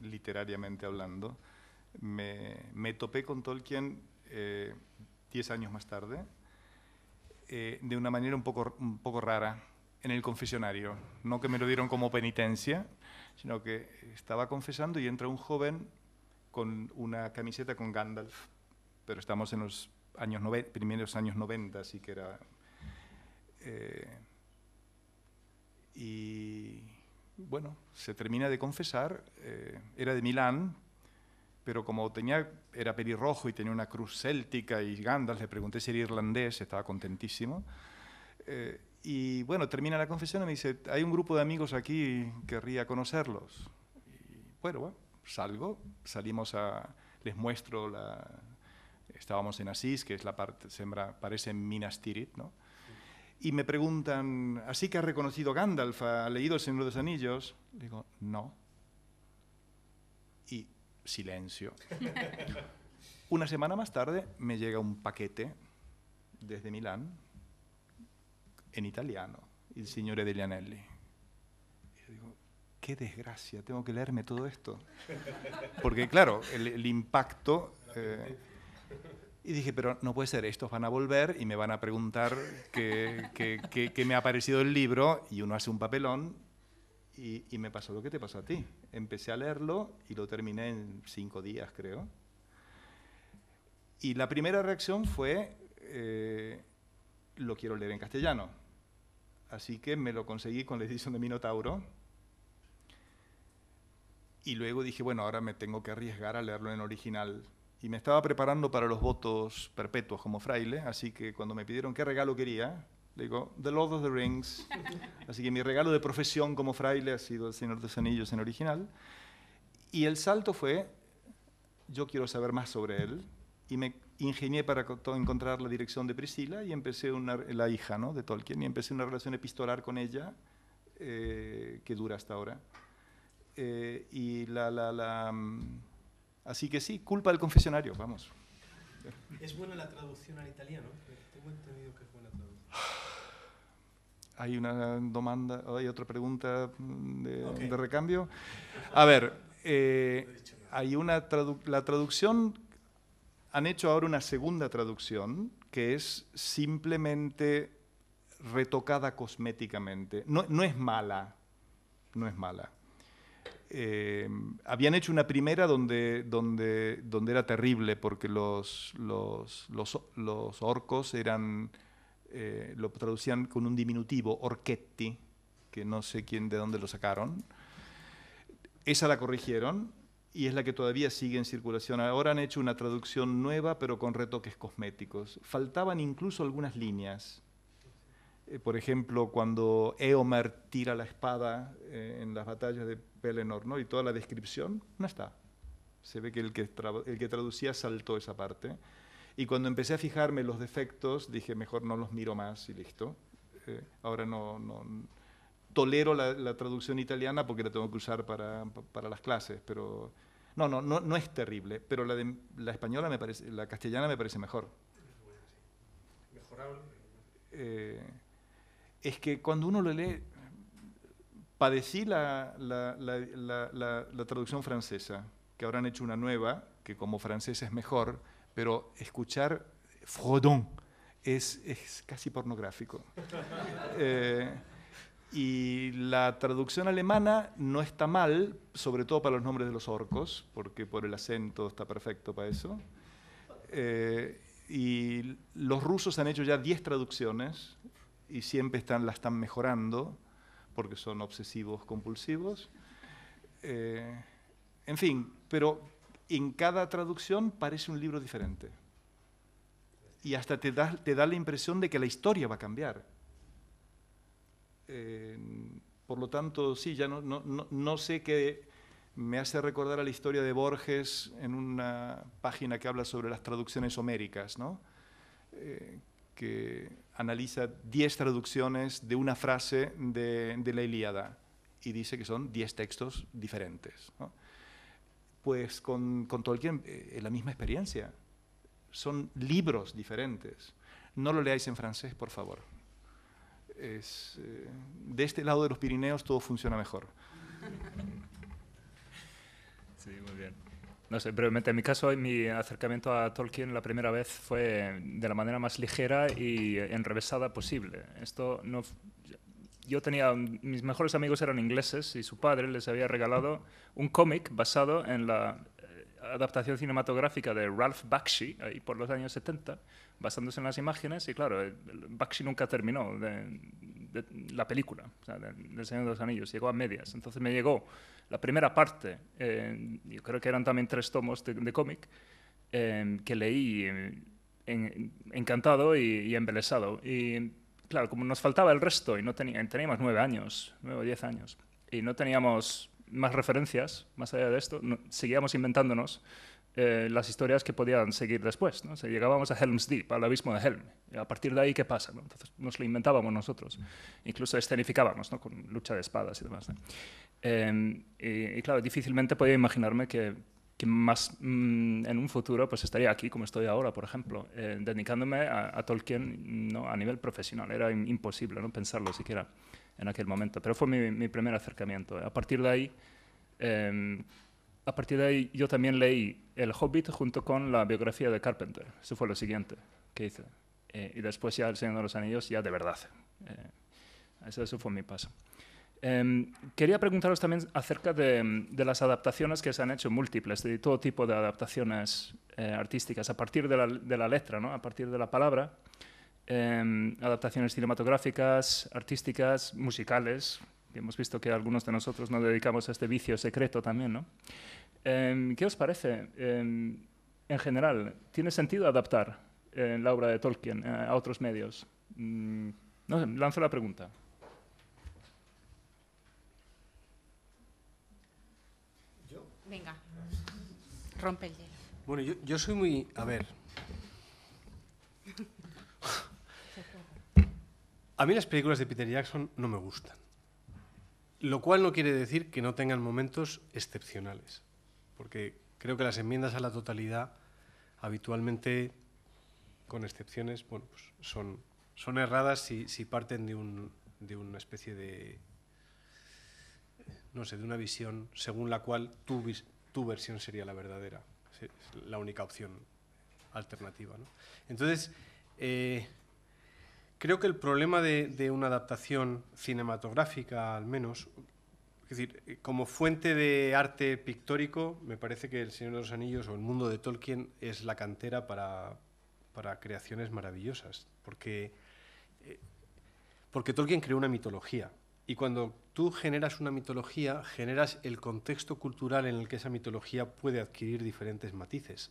literariamente hablando, me topé con Tolkien 10 años más tarde, de una manera un poco rara, en el confesionario. No que me lo dieron como penitencia, sino que estaba confesando y entra un joven con una camiseta con Gandalf, pero estamos en los primeros años 90, así que era... y bueno, se termina de confesar, era de Milán, pero como era pelirrojo y tenía una cruz céltica y Gandalf, le pregunté si era irlandés, estaba contentísimo. Y bueno, termina la confesión y me dice, hay un grupo de amigos aquí, querría conocerlos. Y bueno, les muestro estábamos en Asís, que es la parte, parece Minas Tirith, ¿no? y me preguntan, ¿así que has reconocido Gandalf? ¿Ha leído El Señor de los Anillos? Digo, no. Y silencio. Una semana más tarde me llega un paquete desde Milán, en italiano, Il Signore degli Anelli. Y yo digo, qué desgracia, tengo que leerme todo esto. Porque claro, el impacto... y dije, pero no puede ser, estos van a volver y me van a preguntar qué me ha parecido el libro, y uno hace un papelón, y me pasó lo que te pasó a ti. Empecé a leerlo y lo terminé en 5 días, creo. Y la primera reacción fue, lo quiero leer en castellano. Así que me lo conseguí con la edición de Minotauro. Y luego dije, bueno, ahora me tengo que arriesgar a leerlo en original. Y me estaba preparando para los votos perpetuos como fraile, así que cuando me pidieron qué regalo quería, le digo, The Lord of the Rings. Así que mi regalo de profesión como fraile ha sido El Señor de los Anillos en original. Y el salto fue, yo quiero saber más sobre él, y me ingenié para encontrar la dirección de Priscila, y empecé la hija, ¿no?, de Tolkien, y empecé una relación epistolar con ella, que dura hasta ahora. Así que sí, culpa del confesionario, vamos. ¿Es buena la traducción al italiano? Tengo entendido que es buena traducción. Hay una demanda, hay otra pregunta de recambio. A ver, hay la traducción, han hecho ahora una segunda traducción que es simplemente retocada cosméticamente. No es mala, no es mala. Habían hecho una primera donde era terrible porque los orcos lo traducían con un diminutivo, orchetti, que no sé de dónde lo sacaron. Esa la corrigieron y es la que todavía sigue en circulación. Ahora han hecho una traducción nueva pero con retoques cosméticos. Faltaban incluso algunas líneas. Por ejemplo, cuando Éomer tira la espada en las batallas de Pelennor, ¿no?, y toda la descripción, no está. Se ve que el que traducía saltó esa parte. Y cuando empecé a fijarme en los defectos, dije, mejor no los miro más y listo. Ahora no tolero la traducción italiana porque la tengo que usar para las clases, pero no es terrible. Pero la española la castellana me parece mejor. Mejorable. Es que cuando uno lo lee, padecí la traducción francesa, que ahora han hecho una nueva, que como francesa es mejor, pero escuchar Frodon es casi pornográfico. Y la traducción alemana no está mal, sobre todo para los nombres de los orcos, porque por el acento está perfecto para eso. Y los rusos han hecho ya 10 traducciones, y siempre la están mejorando, porque son obsesivos compulsivos. En fin, pero en cada traducción parece un libro diferente. Y hasta te da la impresión de que la historia va a cambiar. Por lo tanto, sí, ya no sé qué me hace recordar a la historia de Borges en una página que habla sobre las traducciones homéricas, ¿no? Que analiza 10 traducciones de una frase de la Ilíada y dice que son 10 textos diferentes, ¿no? Pues con Tolkien la misma experiencia. Son libros diferentes. No lo leáis en francés, por favor. De este lado de los Pirineos todo funciona mejor. Sí, muy bien. No sé, brevemente, en mi caso, mi acercamiento a Tolkien la primera vez fue de la manera más ligera y enrevesada posible. Mis mejores amigos eran ingleses y su padre les había regalado un cómic basado en la adaptación cinematográfica de Ralph Bakshi, ahí por los años 70, basándose en las imágenes, y claro, Bakshi nunca terminó de la película, o sea, del Señor de los Anillos, llegó a medias. Entonces me llegó la primera parte, yo creo que eran también 3 tomos de cómic, que leí encantado y embelesado. Y claro, como nos faltaba el resto, y teníamos 9 años, 9 o 10 años, y no teníamos más referencias, más allá de esto, seguíamos inventándonos las historias que podían seguir después, ¿no? O sea, llegábamos a Helm's Deep, al abismo de Helm. Y a partir de ahí, ¿qué pasa? ¿No? Entonces nos lo inventábamos nosotros. Incluso escenificábamos, ¿no? Con lucha de espadas y demás, ¿no? Y claro, difícilmente podía imaginarme que más en un futuro pues estaría aquí como estoy ahora, por ejemplo, dedicándome a Tolkien, ¿no? A nivel profesional. Era imposible, ¿no? Pensarlo siquiera en aquel momento. Pero fue mi primer acercamiento. A partir de ahí yo también leí El Hobbit junto con la biografía de Carpenter. Eso fue lo siguiente que hice. Y después ya El Señor de los Anillos, ya de verdad. Eso fue mi paso. Quería preguntaros también acerca de las adaptaciones que se han hecho, múltiples, de todo tipo de adaptaciones artísticas, a partir de la letra, ¿no? A partir de la palabra. Adaptaciones cinematográficas, artísticas, musicales. Hemos visto que algunos de nosotros nos dedicamos a este vicio secreto también, ¿no? ¿Qué os parece? En general, ¿tiene sentido adaptar la obra de Tolkien a otros medios? No sé, lanzo la pregunta. Venga, rompe el hielo. Bueno, yo soy muy... A ver... A mí las películas de Peter Jackson no me gustan. Lo cual no quiere decir que no tengan momentos excepcionales. Porque creo que las enmiendas a la totalidad, habitualmente, con excepciones, bueno, pues son erradas si parten de una especie de... no sé, de una visión según la cual tu versión sería la verdadera. Es la única opción alternativa, ¿no? Entonces, creo que el problema de una adaptación cinematográfica, al menos, es decir, como fuente de arte pictórico, me parece que El Señor de los Anillos o el mundo de Tolkien es la cantera para creaciones maravillosas, porque Tolkien creó una mitología. Y cuando tú generas una mitología, generas el contexto cultural en el que esa mitología puede adquirir diferentes matices.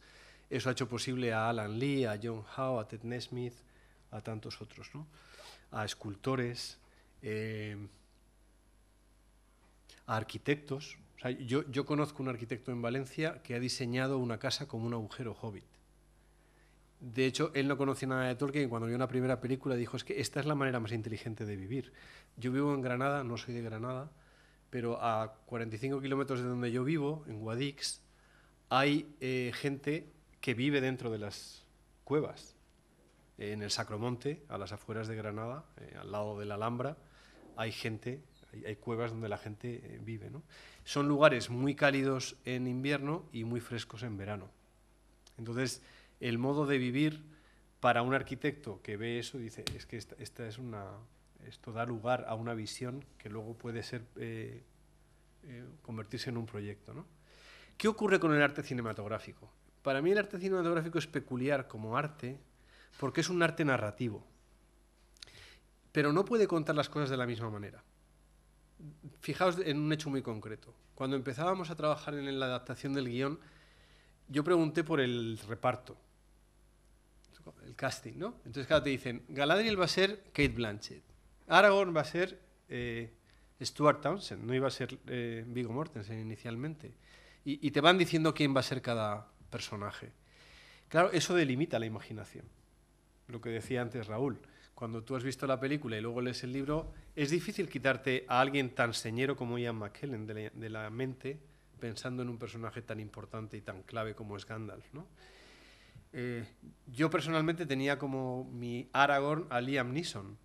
Eso ha hecho posible a Alan Lee, a John Howe, a Ted Nesmith, a tantos otros, ¿no? A escultores, a arquitectos. O sea, yo conozco un arquitecto en Valencia que ha diseñado una casa como un agujero hobbit. De hecho, él no conocía nada de Tolkien y cuando vio una primera película dijo, es que esta es la manera más inteligente de vivir. Yo vivo en Granada, no soy de Granada, pero a 45 kilómetros de donde yo vivo, en Guadix, hay gente que vive dentro de las cuevas. En el Sacromonte, a las afueras de Granada, al lado de la Alhambra, hay gente, hay cuevas donde la gente vive, ¿no? Son lugares muy cálidos en invierno y muy frescos en verano. Entonces, el modo de vivir para un arquitecto que ve eso dice, es que esto da lugar a una visión que luego puede ser convertirse en un proyecto, ¿no? ¿Qué ocurre con el arte cinematográfico? Para mí el arte cinematográfico es peculiar como arte porque es un arte narrativo, pero no puede contar las cosas de la misma manera. Fijaos en un hecho muy concreto. Cuando empezábamos a trabajar en la adaptación del guión, yo pregunté por el reparto, el casting, ¿no? Entonces, claro, te dicen, Galadriel va a ser Kate Blanchett, Aragorn va a ser Stuart Townsend, no iba a ser Viggo Mortensen inicialmente. Y te van diciendo quién va a ser cada personaje. Claro, eso delimita la imaginación. Lo que decía antes Raúl, cuando tú has visto la película y luego lees el libro, es difícil quitarte a alguien tan señero como Ian McKellen de la mente pensando en un personaje tan importante y tan clave como es Gandalf, ¿no? Yo personalmente tenía como mi Aragorn a Liam Neeson,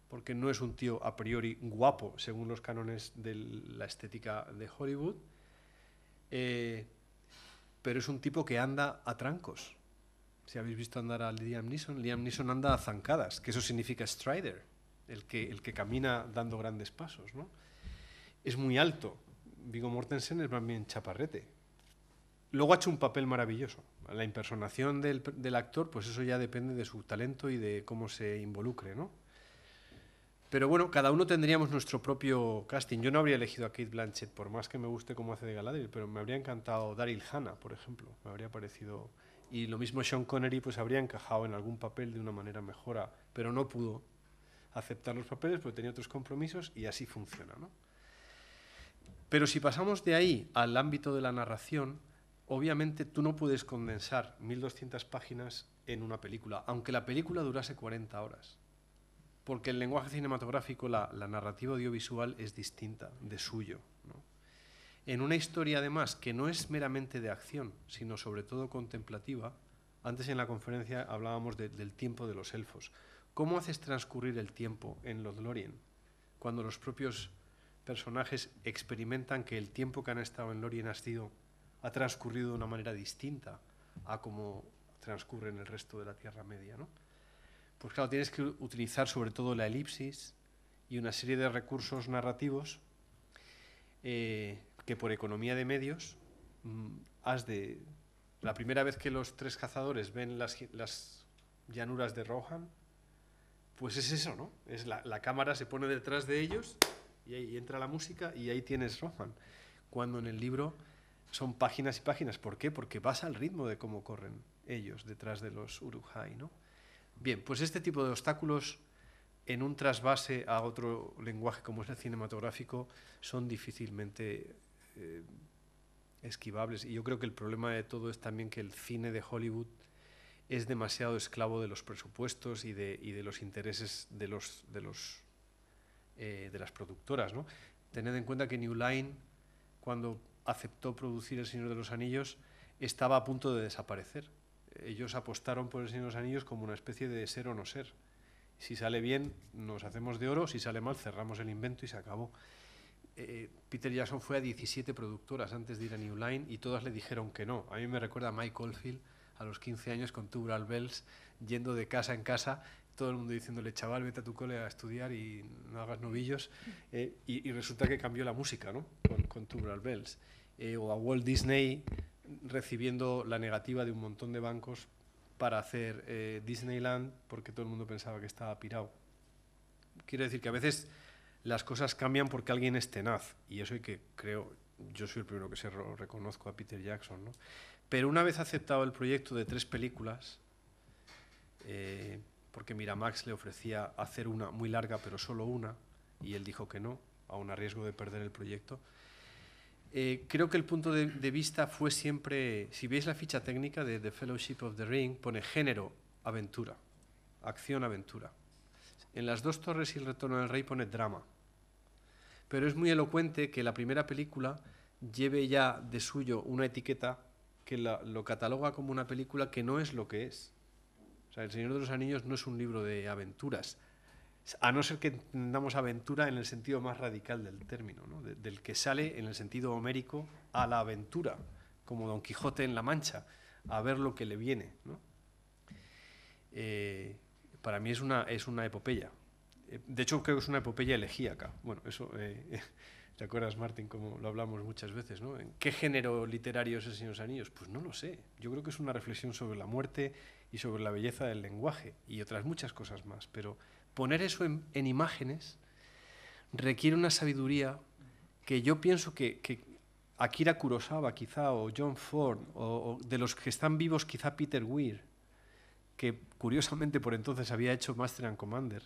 porque no es un tío a priori guapo según los cánones de la estética de Hollywood, pero es un tipo que anda a trancos. Si habéis visto andar a Liam Neeson anda a zancadas, que eso significa strider, el que camina dando grandes pasos, ¿no? Es muy alto. Viggo Mortensen es más bien chaparrete. Luego ha hecho un papel maravilloso. La impersonación del actor, pues eso ya depende de su talento y de cómo se involucre, ¿no? Pero bueno, cada uno tendríamos nuestro propio casting. Yo no habría elegido a Kate Blanchett, por más que me guste cómo hace de Galadriel, pero me habría encantado Daryl Hannah, por ejemplo. Me habría parecido... Y lo mismo Sean Connery, pues habría encajado en algún papel de una manera mejor, pero no pudo aceptar los papeles porque tenía otros compromisos y así funciona, ¿no? Pero si pasamos de ahí al ámbito de la narración, obviamente tú no puedes condensar 1200 páginas en una película, aunque la película durase 40 horas. Porque el lenguaje cinematográfico, la narrativa audiovisual es distinta de suyo, ¿no? En una historia, además, que no es meramente de acción, sino sobre todo contemplativa, antes en la conferencia hablábamos del tiempo de los elfos. ¿Cómo haces transcurrir el tiempo en Lothlórien cuando los propios personajes experimentan que el tiempo que han estado en Lórien ha transcurrido de una manera distinta a cómo transcurre en el resto de la Tierra Media, ¿no? Pues claro, tienes que utilizar sobre todo la elipsis y una serie de recursos narrativos que por economía de medios La primera vez que los tres cazadores ven las llanuras de Rohan, pues es eso, ¿no? Es la cámara se pone detrás de ellos y ahí entra la música y ahí tienes Rohan. Cuando en el libro son páginas y páginas. ¿Por qué? Porque vas al ritmo de cómo corren ellos detrás de los Uruk-hai, ¿no? Bien, pues este tipo de obstáculos en un trasvase a otro lenguaje como es el cinematográfico son difícilmente esquivables. Y yo creo que el problema de todo es también que el cine de Hollywood es demasiado esclavo de los presupuestos y de los intereses de las productoras, ¿no? Tened en cuenta que New Line, cuando aceptó producir El Señor de los Anillos, estaba a punto de desaparecer. Ellos apostaron por El Señor de los Anillos como una especie de ser o no ser. Si sale bien, nos hacemos de oro, si sale mal, cerramos el invento y se acabó. Peter Jackson fue a 17 productoras antes de ir a New Line y todas le dijeron que no. A mí me recuerda a Mike Oldfield a los 15 años con Tubular Bells, yendo de casa en casa, todo el mundo diciéndole, chaval, vete a tu cole a estudiar y no hagas novillos. Y resulta que cambió la música, ¿no? con Tubular Bells. O a Walt Disney recibiendo la negativa de un montón de bancos para hacer Disneyland porque todo el mundo pensaba que estaba pirado. Quiero decir que a veces las cosas cambian porque alguien es tenaz, y eso yo soy el primero que se lo reconozco a Peter Jackson, ¿no? Pero una vez aceptado el proyecto de 3 películas, porque Miramax le ofrecía hacer una muy larga pero solo una, y él dijo que no, aun a riesgo de perder el proyecto, creo que el punto de vista fue siempre, si veis la ficha técnica de The Fellowship of the Ring, pone género, aventura, acción, aventura. En Las dos torres y El retorno del rey pone drama. Pero es muy elocuente que la primera película lleve ya de suyo una etiqueta que lo cataloga como una película que no es lo que es. O sea, El Señor de los Anillos no es un libro de aventuras, a no ser que entendamos aventura en el sentido más radical del término, ¿no? Del que sale en el sentido homérico a la aventura, como Don Quijote en La Mancha, a ver lo que le viene, ¿no? Para mí es una epopeya. De hecho, creo que es una epopeya elegíaca. Bueno, eso, ¿te acuerdas, Martín, como lo hablamos muchas veces, ¿no? ¿En qué género literario es El Señor de los Anillos? Pues no lo sé. Yo creo que es una reflexión sobre la muerte y sobre la belleza del lenguaje y otras muchas cosas más. Pero poner eso en imágenes requiere una sabiduría que yo pienso que Akira Kurosawa, quizá, o John Ford, o de los que están vivos, quizá Peter Weir, que curiosamente por entonces había hecho Master and Commander,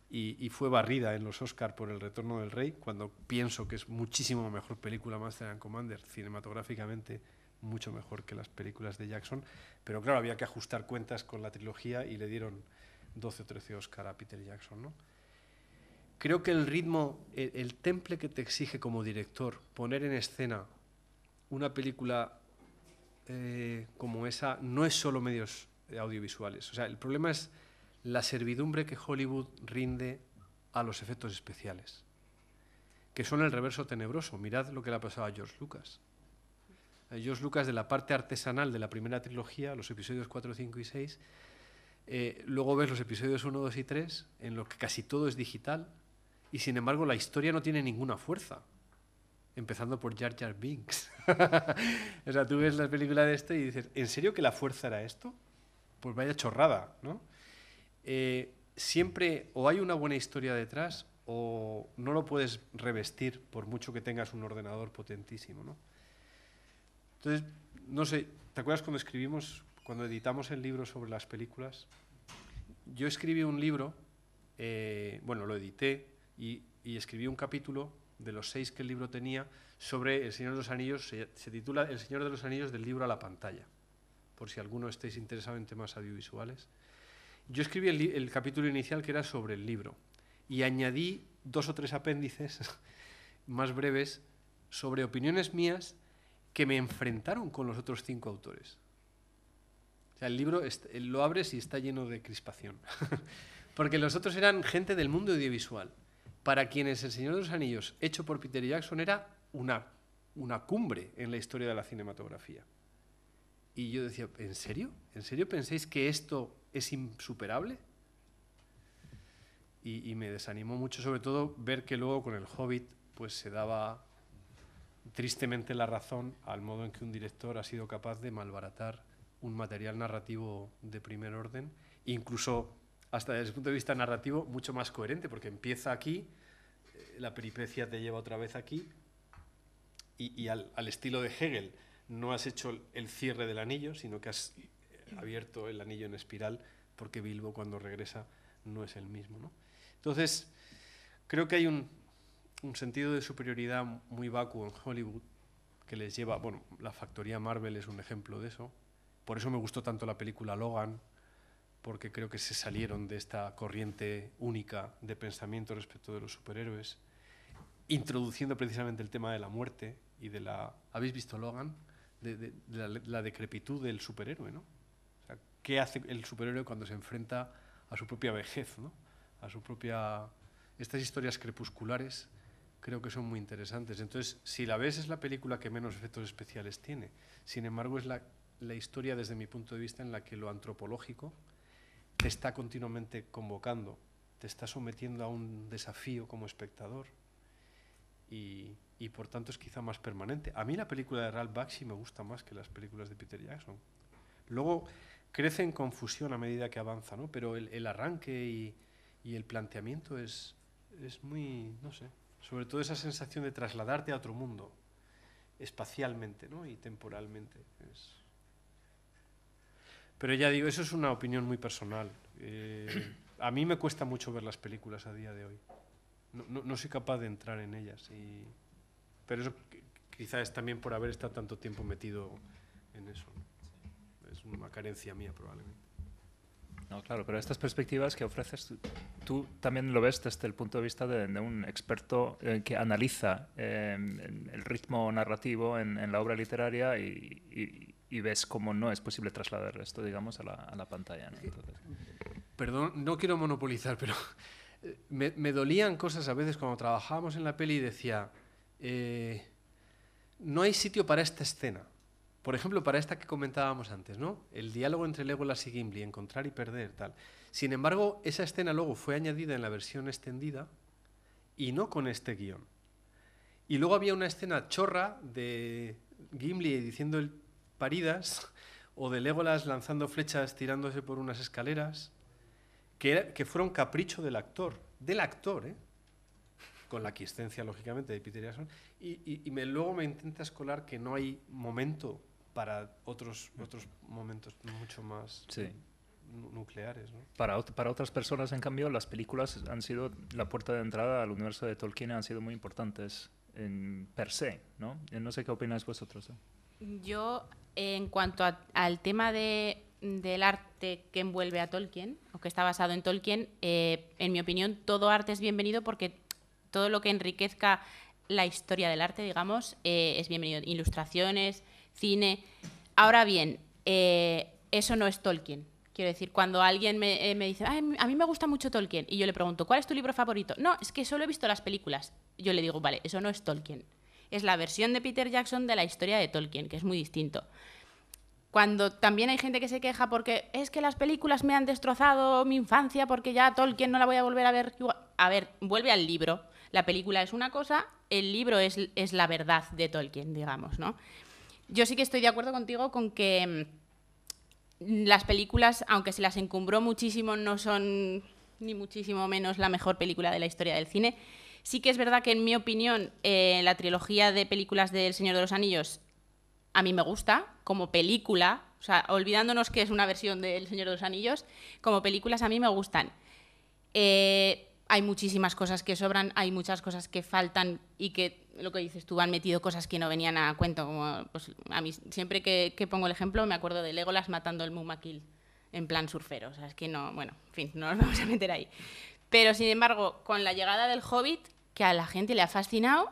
y fue barrida en los Oscar por El retorno del rey, cuando pienso que es muchísimo mejor película Master and Commander, cinematográficamente mucho mejor que las películas de Jackson, pero claro, había que ajustar cuentas con la trilogía y le dieron 12 o 13 Oscar a Peter Jackson, ¿no? Creo que el ritmo, el temple que te exige como director poner en escena una película como esa no es solo medios audiovisuales. O sea, el problema es la servidumbre que Hollywood rinde a los efectos especiales, que son el reverso tenebroso. Mirad lo que le ha pasado a George Lucas. George Lucas, de la parte artesanal de la primera trilogía, los episodios 4, 5 y 6, luego ves los episodios 1, 2 y 3, en los que casi todo es digital, y sin embargo la historia no tiene ninguna fuerza, empezando por Jar Jar Binks. O sea, tú ves la película de esto y dices, ¿en serio que la fuerza era esto? Pues vaya chorrada, ¿no? Siempre o hay una buena historia detrás o no lo puedes revestir por mucho que tengas un ordenador potentísimo, ¿no? Entonces, no sé, ¿te acuerdas cuando editamos el libro sobre las películas? Yo escribí un libro, bueno, lo edité y escribí un capítulo de los 6 que el libro tenía, sobre El Señor de los Anillos. Se titula El Señor de los Anillos del libro a la pantalla, por si alguno estéis interesado en temas audiovisuales. Yo escribí el capítulo inicial, que era sobre el libro, y añadí 2 o 3 apéndices más breves sobre opiniones mías que me enfrentaron con los otros 5 autores. O sea, el libro lo abres y está lleno de crispación. Porque los otros eran gente del mundo audiovisual, para quienes El Señor de los Anillos, hecho por Peter Jackson, era una cumbre en la historia de la cinematografía. Y yo decía, ¿en serio? ¿En serio pensáis que esto es insuperable? Y me desanimó mucho, sobre todo, ver que luego con El Hobbit pues se daba tristemente la razón al modo en que un director ha sido capaz de malbaratar un material narrativo de primer orden, incluso hasta desde el punto de vista narrativo mucho más coherente, porque empieza aquí, la peripecia te lleva otra vez aquí, y al estilo de Hegel no has hecho el cierre del anillo, sino que has abierto el anillo en espiral, porque Bilbo cuando regresa no es el mismo, ¿no? Entonces, creo que hay un sentido de superioridad muy vacuo en Hollywood que les lleva, bueno, la factoría Marvel es un ejemplo de eso. Por eso me gustó tanto la película Logan, porque creo que se salieron de esta corriente única de pensamiento respecto de los superhéroes, introduciendo precisamente el tema de la muerte y de la... ¿Habéis visto Logan? De la decrepitud del superhéroe, ¿no? O sea, ¿qué hace el superhéroe cuando se enfrenta a su propia vejez, ¿no? A su propia... Estas historias crepusculares creo que son muy interesantes. Entonces, si la ves, es la película que menos efectos especiales tiene. Sin embargo, es la historia, desde mi punto de vista, en la que lo antropológico te está continuamente convocando, te está sometiendo a un desafío como espectador y por tanto es quizá más permanente. A mí la película de Ralph Bakshi me gusta más que las películas de Peter Jackson. Luego crece en confusión a medida que avanza, ¿no? Pero el arranque y el planteamiento es muy, no sé, sobre todo esa sensación de trasladarte a otro mundo, espacialmente, ¿no? Y temporalmente. Pero ya digo, eso es una opinión muy personal. A mí me cuesta mucho ver las películas a día de hoy. No soy capaz de entrar en ellas. Pero eso quizás es también por haber estado tanto tiempo metido en eso, ¿no? Es una carencia mía, probablemente. No, claro, pero estas perspectivas que ofreces, tú también lo ves desde el punto de vista de un experto que analiza el ritmo narrativo en la obra literaria y ves cómo no es posible trasladar esto, digamos, a la pantalla, ¿no? Entonces... Perdón, no quiero monopolizar, pero me dolían cosas a veces cuando trabajábamos en la peli y decía, no hay sitio para esta escena. Por ejemplo, para esta que comentábamos antes, ¿no? El diálogo entre Legolas y Gimli, encontrar y perder, tal. Sin embargo, esa escena luego fue añadida en la versión extendida y no con este guión. Y luego había una escena chorra de Gimli diciendo el paridas o de Legolas lanzando flechas tirándose por unas escaleras que fueron capricho del actor, ¿eh? Con la aquiescencia, lógicamente, de Peter Jackson, y luego me intentas colar que no hay momento para otros momentos mucho más nucleares, ¿no? Para otras personas, en cambio, las películas han sido la puerta de entrada al universo de Tolkien, han sido muy importantes per se, ¿no? No sé qué opináis vosotros, ¿eh? Yo, en cuanto al tema del arte que envuelve a Tolkien, o que está basado en Tolkien, en mi opinión, todo arte es bienvenido porque todo lo que enriquezca la historia del arte, digamos, es bienvenido. Ilustraciones, cine. Ahora bien, eso no es Tolkien. Quiero decir, cuando alguien me dice, a mí me gusta mucho Tolkien, y yo le pregunto, ¿cuál es tu libro favorito? No, es que solo he visto las películas. Yo le digo, vale, eso no es Tolkien. Es la versión de Peter Jackson de la historia de Tolkien, que es muy distinto. Cuando también hay gente que se queja porque es que las películas me han destrozado mi infancia porque ya Tolkien no la voy a volver a ver. A ver, vuelve al libro. La película es una cosa, el libro es la verdad de Tolkien, digamos, ¿no? Yo sí que estoy de acuerdo contigo con que las películas, aunque se las encumbró muchísimo, no son ni muchísimo menos la mejor película de la historia del cine. Sí que es verdad que, en mi opinión, la trilogía de películas del Señor de los Anillos a mí me gusta como película, o sea, olvidándonos que es una versión del Señor de los Anillos, como películas a mí me gustan. hay muchísimas cosas que sobran, hay muchas cosas que faltan y que, lo que dices tú, han metido cosas que no venían a cuento. Como, pues, a mí, siempre que pongo el ejemplo, me acuerdo de Legolas matando el Mumakil en plan surfero. O sea, es que no, bueno, en fin, no nos vamos a meter ahí. Pero, sin embargo, con la llegada del Hobbit, que a la gente le ha fascinado,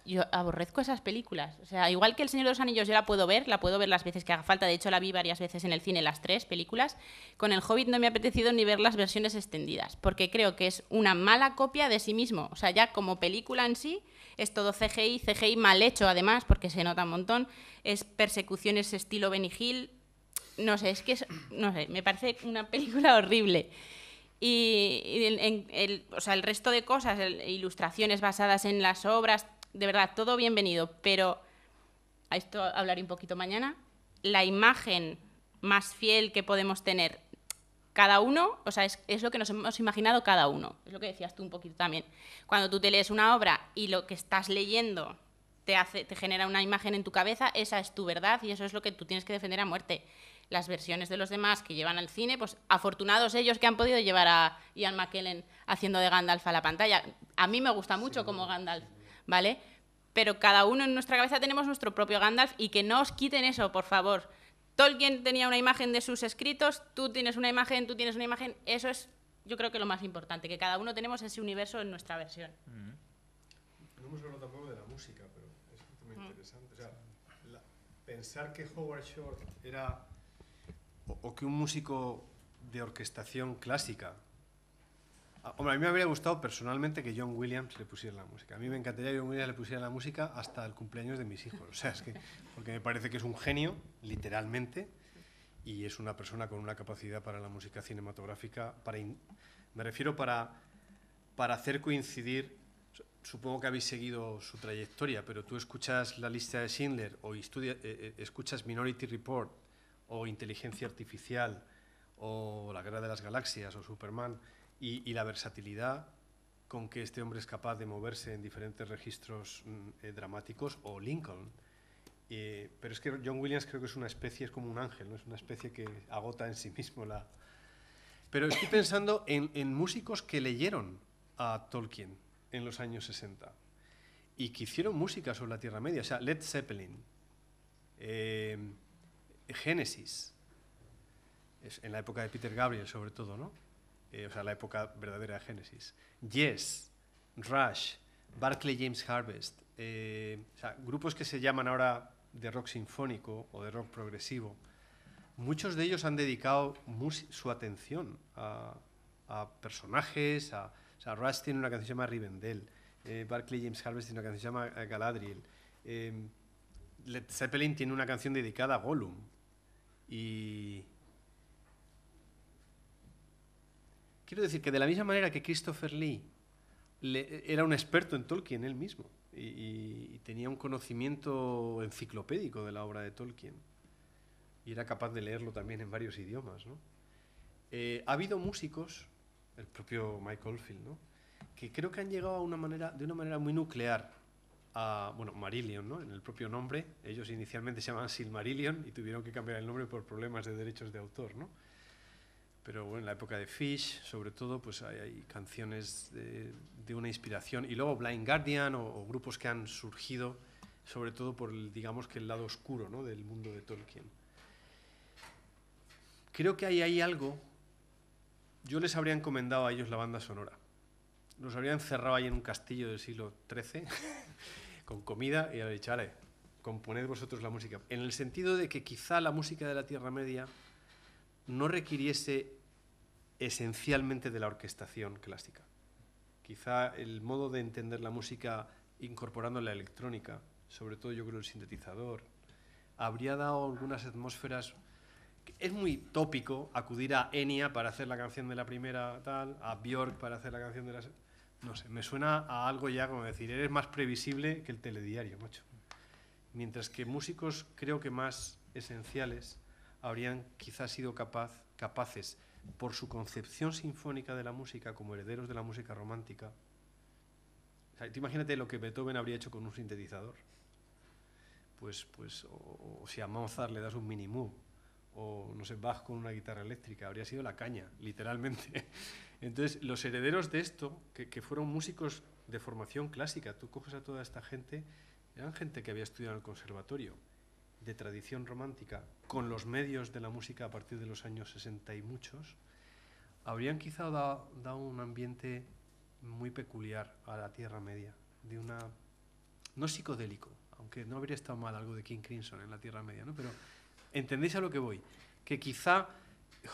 yo aborrezco esas películas. O sea, igual que El Señor de los Anillos yo la puedo ver las veces que haga falta. De hecho, la vi varias veces en el cine, las 3 películas. Con El Hobbit no me ha apetecido ni ver las versiones extendidas, porque creo que es una mala copia de sí mismo. O sea, ya como película en sí, es todo CGI mal hecho además, porque se nota un montón. Es persecuciones estilo Benny Hill. No sé, no sé, me parece una película horrible. Y o sea, el resto de cosas, ilustraciones basadas en las obras, de verdad, todo bienvenido, pero a esto hablaré un poquito mañana. La imagen más fiel que podemos tener cada uno, o sea, es lo que nos hemos imaginado cada uno. Es lo que decías tú un poquito también. Cuando tú te lees una obra y lo que estás leyendo te genera una imagen en tu cabeza, esa es tu verdad y eso es lo que tú tienes que defender a muerte. Las versiones de los demás que llevan al cine, pues afortunados ellos que han podido llevar a Ian McKellen haciendo de Gandalf a la pantalla. A mí me gusta mucho como Gandalf, ¿vale? Pero cada uno en nuestra cabeza tenemos nuestro propio Gandalf y que no os quiten eso, por favor. Tolkien tenía una imagen de sus escritos, tú tienes una imagen, eso es, yo creo que lo más importante, que cada uno tenemos ese universo en nuestra versión. No hemos hablado tampoco de la música, pero es muy interesante. O sea, pensar que Howard Shore era, o que un músico de orquestación clásica. Hombre, a mí me habría gustado personalmente que John Williams le pusiera la música. A mí me encantaría que John Williams le pusiera la música hasta el cumpleaños de mis hijos. O sea, es que, porque me parece que es un genio, literalmente, y es una persona con una capacidad para la música cinematográfica, me refiero para hacer coincidir. Supongo que habéis seguido su trayectoria, pero tú escuchas La lista de Schindler o escuchas Minority Report o Inteligencia Artificial o La guerra de las galaxias o Superman y la versatilidad con que este hombre es capaz de moverse en diferentes registros dramáticos, o Lincoln. Pero es que John Williams creo que es una especie, es como un ángel, ¿no? Es una especie que agota en sí mismo la... Pero estoy pensando en músicos que leyeron a Tolkien en los años 60 y que hicieron música sobre la Tierra Media. O sea, Led Zeppelin, Genesis, en la época de Peter Gabriel sobre todo, ¿no? O sea, la época verdadera de Genesis. Yes, Rush, Barclay James Harvest, o sea, grupos que se llaman ahora de rock sinfónico o de rock progresivo. Muchos de ellos han dedicado su atención a personajes, o sea, Rush tiene una canción que se llama Rivendell, Barclay James Harvest tiene una canción que se llama Galadriel, Led Zeppelin tiene una canción dedicada a Gollum. Y quiero decir que de la misma manera que Christopher Lee era un experto en Tolkien él mismo y tenía un conocimiento enciclopédico de la obra de Tolkien y era capaz de leerlo también en varios idiomas, ¿no? Ha habido músicos, el propio Mike Oldfield, ¿no?, que creo que han llegado de una manera muy nuclear a, bueno, Marillion, ¿no?, en el propio nombre. Ellos inicialmente se llamaban Silmarillion y tuvieron que cambiar el nombre por problemas de derechos de autor, ¿no? Pero bueno, en la época de Fish, sobre todo, pues hay canciones de una inspiración. Y luego Blind Guardian o grupos que han surgido, sobre todo por, digamos, que el lado oscuro, ¿no?, del mundo de Tolkien. Creo que hay algo. Yo les habría encomendado a ellos la banda sonora. Los habría encerrado ahí en un castillo del siglo XIII con comida y habría dicho, vale, componed vosotros la música. En el sentido de que quizá la música de la Tierra Media no requiriese esencialmente de la orquestación clásica. Quizá el modo de entender la música incorporando la electrónica, sobre todo yo creo el sintetizador, habría dado algunas atmósferas. Es muy tópico acudir a Enya para hacer la canción de la primera tal, a Björk para hacer la canción de la... No sé, me suena a algo ya como decir, eres más previsible que el telediario, macho. Mientras que músicos creo que más esenciales habrían quizás sido capaces, por su concepción sinfónica de la música, como herederos de la música romántica. O sea, tú imagínate lo que Beethoven habría hecho con un sintetizador. Pues o si a Mozart le das un mini-move, o no sé, Bach con una guitarra eléctrica, habría sido la caña, literalmente. Entonces, los herederos de esto, que fueron músicos de formación clásica, tú coges a toda esta gente, eran gente que había estudiado en el conservatorio, de tradición romántica, con los medios de la música a partir de los años 60 y muchos, habrían quizá dado un ambiente muy peculiar a la Tierra Media, de una... no psicodélico, aunque no habría estado mal algo de King Crimson en la Tierra Media, ¿no? Pero entendéis a lo que voy, que quizá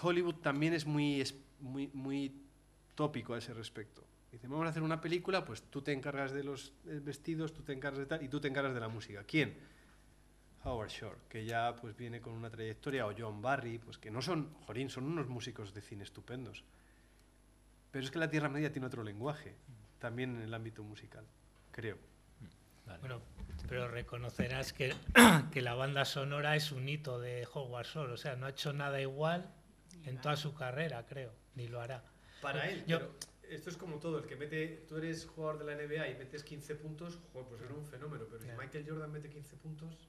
Hollywood también es muy tópico a ese respecto. Dicen, vamos a hacer una película, pues tú te encargas de los vestidos, tú te encargas de tal, y tú te encargas de la música. ¿Quién? Howard Shore, que ya pues viene con una trayectoria, o John Barry, pues que no son, jorín, son unos músicos de cine estupendos. Pero es que la Tierra Media tiene otro lenguaje, también en el ámbito musical, creo. Vale. Bueno, pero reconocerás que la banda sonora es un hito de Howard Shore, o sea, no ha hecho nada igual en toda su carrera, creo, ni lo hará. Para él, pero esto es como todo, el que mete, tú eres jugador de la NBA y metes 15 puntos, joder, pues era un fenómeno, pero si Michael Jordan mete 15 puntos,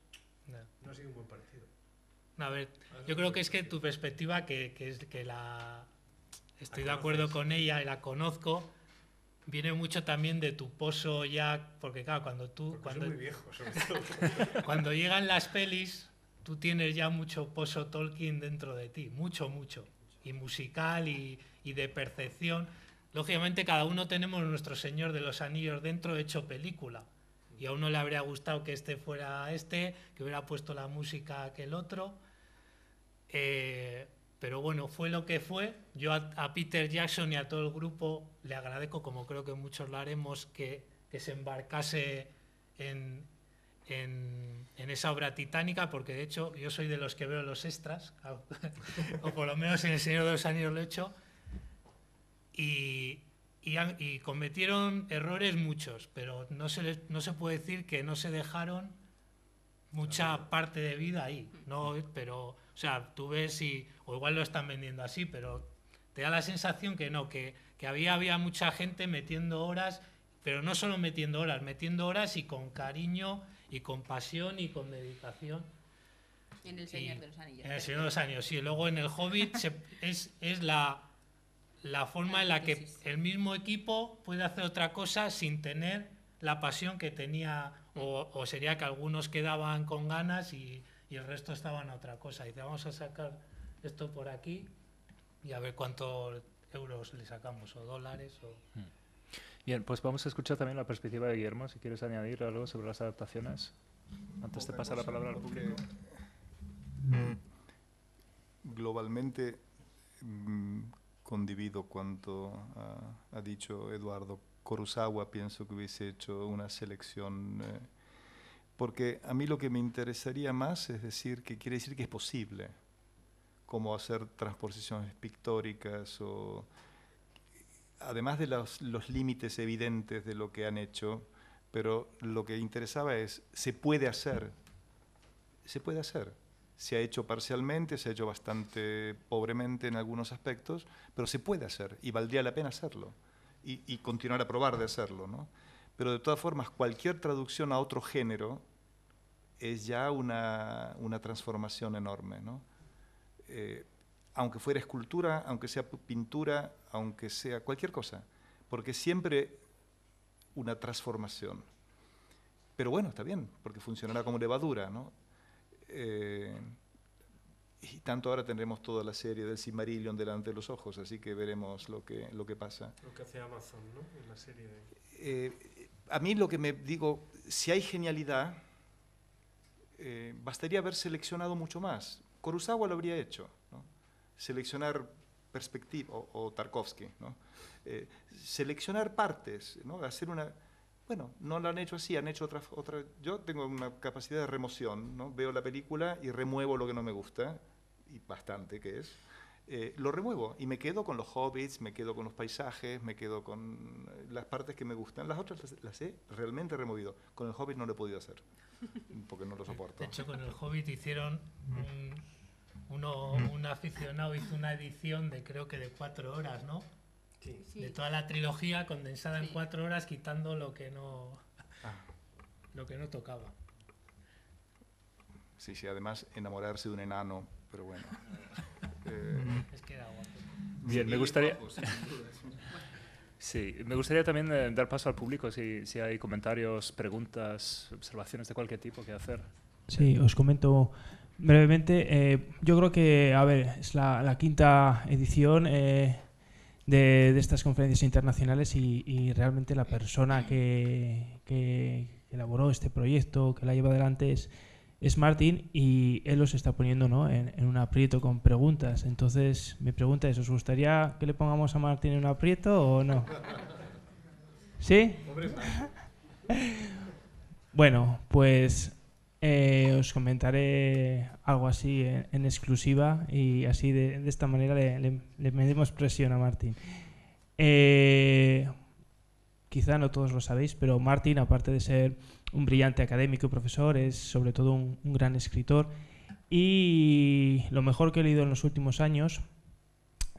no ha sido un buen partido. A ver, yo creo que es que tu perspectiva, estoy de acuerdo con ella y la conozco, viene mucho también de tu pozo ya, porque claro, soy muy viejo, sobre todo. cuando llegan las pelis, tú tienes ya mucho pozo Tolkien dentro de ti, mucho, y musical y de percepción. Lógicamente cada uno tenemos nuestro Señor de los Anillos dentro hecho película, y a uno le habría gustado que este fuera que hubiera puesto la música aquel otro, pero bueno, fue lo que fue. Yo a Peter Jackson y a todo el grupo le agradezco, como creo que muchos lo haremos, que se embarcase en esa obra titánica, porque de hecho yo soy de los que veo los extras, o por lo menos en El Señor de los Anillos lo he hecho, y cometieron errores muchos, pero no se puede decir que no se dejaron mucha parte de vida ahí, ¿no? Pero, o sea, tú ves o igual lo están vendiendo así, pero te da la sensación que no, que había mucha gente metiendo horas, pero no solo metiendo horas y con cariño y con pasión y con dedicación. En El Señor de los Anillos. En El Señor de los Anillos, sí. Luego en El Hobbit es la forma en la que el mismo equipo puede hacer otra cosa sin tener la pasión que tenía, o sería que algunos quedaban con ganas y el resto estaban a otra cosa. Dice, vamos a sacar esto por aquí y a ver cuántos euros le sacamos, o dólares. Bien, pues vamos a escuchar también la perspectiva de Guillermo, si quieres añadir algo sobre las adaptaciones, antes de pasar la palabra al público. Globalmente condivido cuanto ha dicho Eduardo. Kurosawa pienso que hubiese hecho una selección, porque a mí lo que me interesaría más es decir que quiere decir que es posible, como hacer transposiciones pictóricas, o además de los límites evidentes de lo que han hecho, pero lo que interesaba es, se puede hacer, se ha hecho parcialmente, se ha hecho bastante pobremente en algunos aspectos, pero se puede hacer y valdría la pena hacerlo y continuar a probar de hacerlo, ¿no? Pero de todas formas, cualquier traducción a otro género es ya una transformación enorme, ¿no? Aunque fuera escultura, aunque sea pintura, aunque sea cualquier cosa, porque siempre una transformación. Pero bueno, está bien, porque funcionará como levadura, ¿no? Y tanto ahora tendremos toda la serie del Silmarillion delante de los ojos, así que veremos lo que pasa. Lo que hace Amazon, ¿no? En la serie de... A mí lo que me digo, si hay genialidad, bastaría haber seleccionado mucho más. Kurosawa lo habría hecho, ¿no? Seleccionar perspectiva, o Tarkovsky, ¿no? Seleccionar partes, ¿no? Hacer una... Bueno, no lo han hecho así, han hecho otra. Yo tengo una capacidad de remoción, ¿no? Veo la película y remuevo lo que no me gusta, y bastante que es. Lo remuevo y me quedo con los hobbits, me quedo con los paisajes, me quedo con las partes que me gustan. Las otras las he realmente removido. Con el hobbit no lo he podido hacer, porque no lo soporto. De hecho, con el hobbit hicieron un aficionado hizo una edición de creo que de 4 horas, ¿no? Sí. De toda la trilogía condensada en 4 horas, quitando lo que no tocaba. Sí, además enamorarse de un enano, pero bueno. Es que era guapo. Bien, me gustaría... Sí, me gustaría también dar paso al público si hay comentarios, preguntas, observaciones de cualquier tipo que hacer. Sí, os comento brevemente. Yo creo que, a ver, es la quinta edición de estas conferencias internacionales y realmente la persona que elaboró este proyecto, que la lleva adelante, es Martín, y él os está poniendo, ¿no?, en un aprieto con preguntas. Entonces, mi pregunta es, ¿os gustaría que le pongamos a Martín en un aprieto o no? ¿Sí? Bueno, pues os comentaré algo así en exclusiva y así de esta manera le medimos presión a Martín. Quizá no todos lo sabéis, pero Martín, aparte de ser un brillante académico y profesor, es sobre todo un gran escritor, y lo mejor que he leído en los últimos años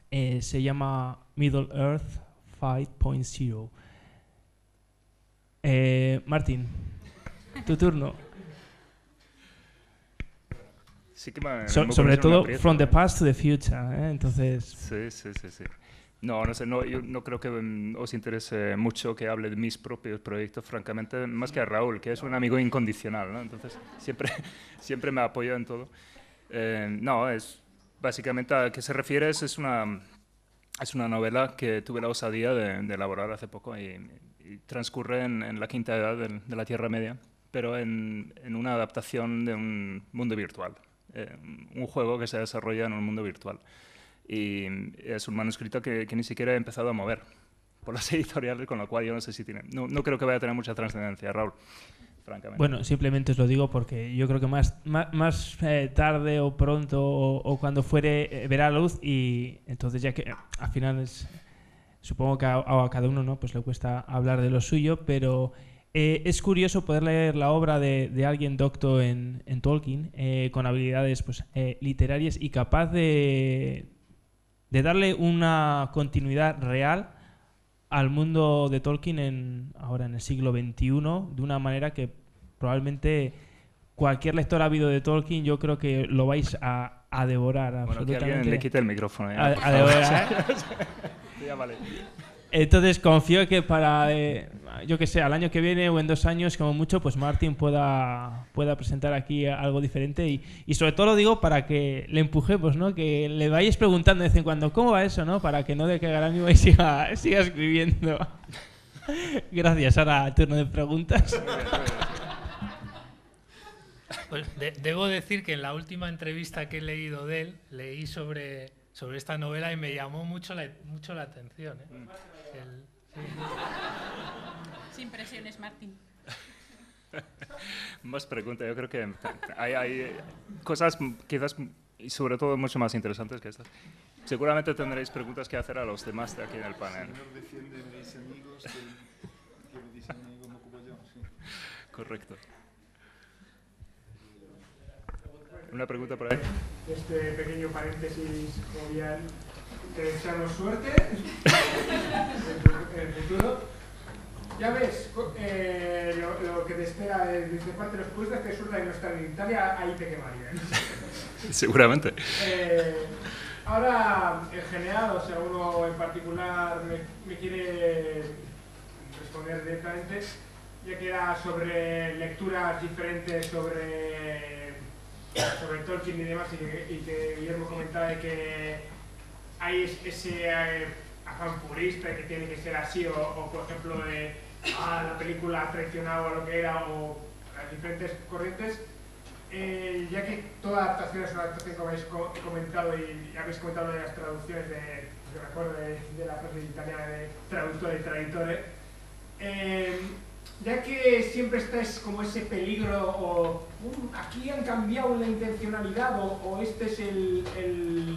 se llama Middle Earth 5.0. Martín, tu turno. Sí que me sobre todo From the Past to the Future, ¿eh? Entonces... Sí. No sé, yo no creo que os interese mucho que hable de mis propios proyectos, francamente, más que a Raúl, que es un amigo incondicional, ¿no? Entonces siempre me apoya en todo. No, es básicamente a qué se refiere, es una novela que tuve la osadía de elaborar hace poco y transcurre en la quinta edad de la Tierra Media, pero en una adaptación de un mundo virtual, un juego que se desarrolla en un mundo virtual. Y es un manuscrito que ni siquiera he empezado a mover por las editoriales, con lo cual yo no sé si tiene... No creo que vaya a tener mucha trascendencia, Raúl, francamente. Bueno, simplemente os lo digo porque yo creo que más tarde o pronto o cuando fuere verá la luz, y entonces ya que al final supongo que a cada uno, ¿no?, pues le cuesta hablar de lo suyo, pero es curioso poder leer la obra de alguien docto en Tolkien, con habilidades pues, literarias y capaz de darle una continuidad real al mundo de Tolkien ahora en el siglo XXI, de una manera que probablemente cualquier lector ávido de Tolkien, yo creo que lo vais a devorar. Bueno, absolutamente. Que alguien le quite el micrófono. Ya, a devorar. Ya vale. Entonces confío que para, yo que sé, al año que viene o en 2 años, como mucho, pues Martín pueda presentar aquí algo diferente, y sobre todo lo digo para que le empujemos, ¿no?, que le vayáis preguntando de vez en cuando cómo va eso, ¿no?, para que no decaiga el ánimo y siga escribiendo. Gracias. Ahora turno de preguntas. Pues debo decir que en la última entrevista que he leído de él, leí sobre esta novela y me llamó mucho la atención, ¿eh? Sin presiones, Martín. Más preguntas. Yo creo que hay cosas quizás, y sobre todo mucho más interesantes que estas. Seguramente tendréis preguntas que hacer a los demás de aquí en el panel. Correcto. Una pregunta por ahí. Este pequeño paréntesis jovial, te deseamos suerte en el futuro. Ya ves, lo que te espera desde parte de los puestos, que surda de no estar en Italia, ahí te quemarían. Seguramente. Ahora, en general, o sea, uno en particular me quiere responder directamente, ya que era sobre lecturas diferentes sobre Tolkien y demás, y que Guillermo comentaba de que hay ese afán purista que tiene que ser así, o por ejemplo la película ha traicionado a lo que era, o las diferentes corrientes, ya que toda adaptación es una adaptación, como habéis comentado, y habéis comentado de las traducciones yo recuerdo de la frase italiana de traductore y traditore, ya que siempre está como ese peligro, o aquí han cambiado la intencionalidad, o este es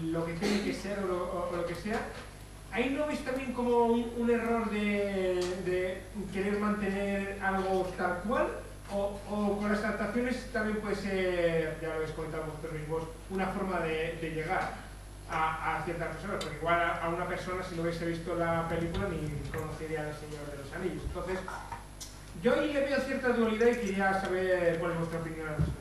lo que tiene que ser, o lo que sea, ¿ahí no veis también como un error de querer mantener algo tal cual? O con las adaptaciones también puede ser, ya lo habéis comentado vosotros mismos, una forma de llegar a ciertas personas, porque igual a una persona, si no hubiese visto la película, ni conocería al Señor de los Anillos. Entonces, yo ahí le veo cierta dualidad y quería saber cuál es vuestra opinión al respecto.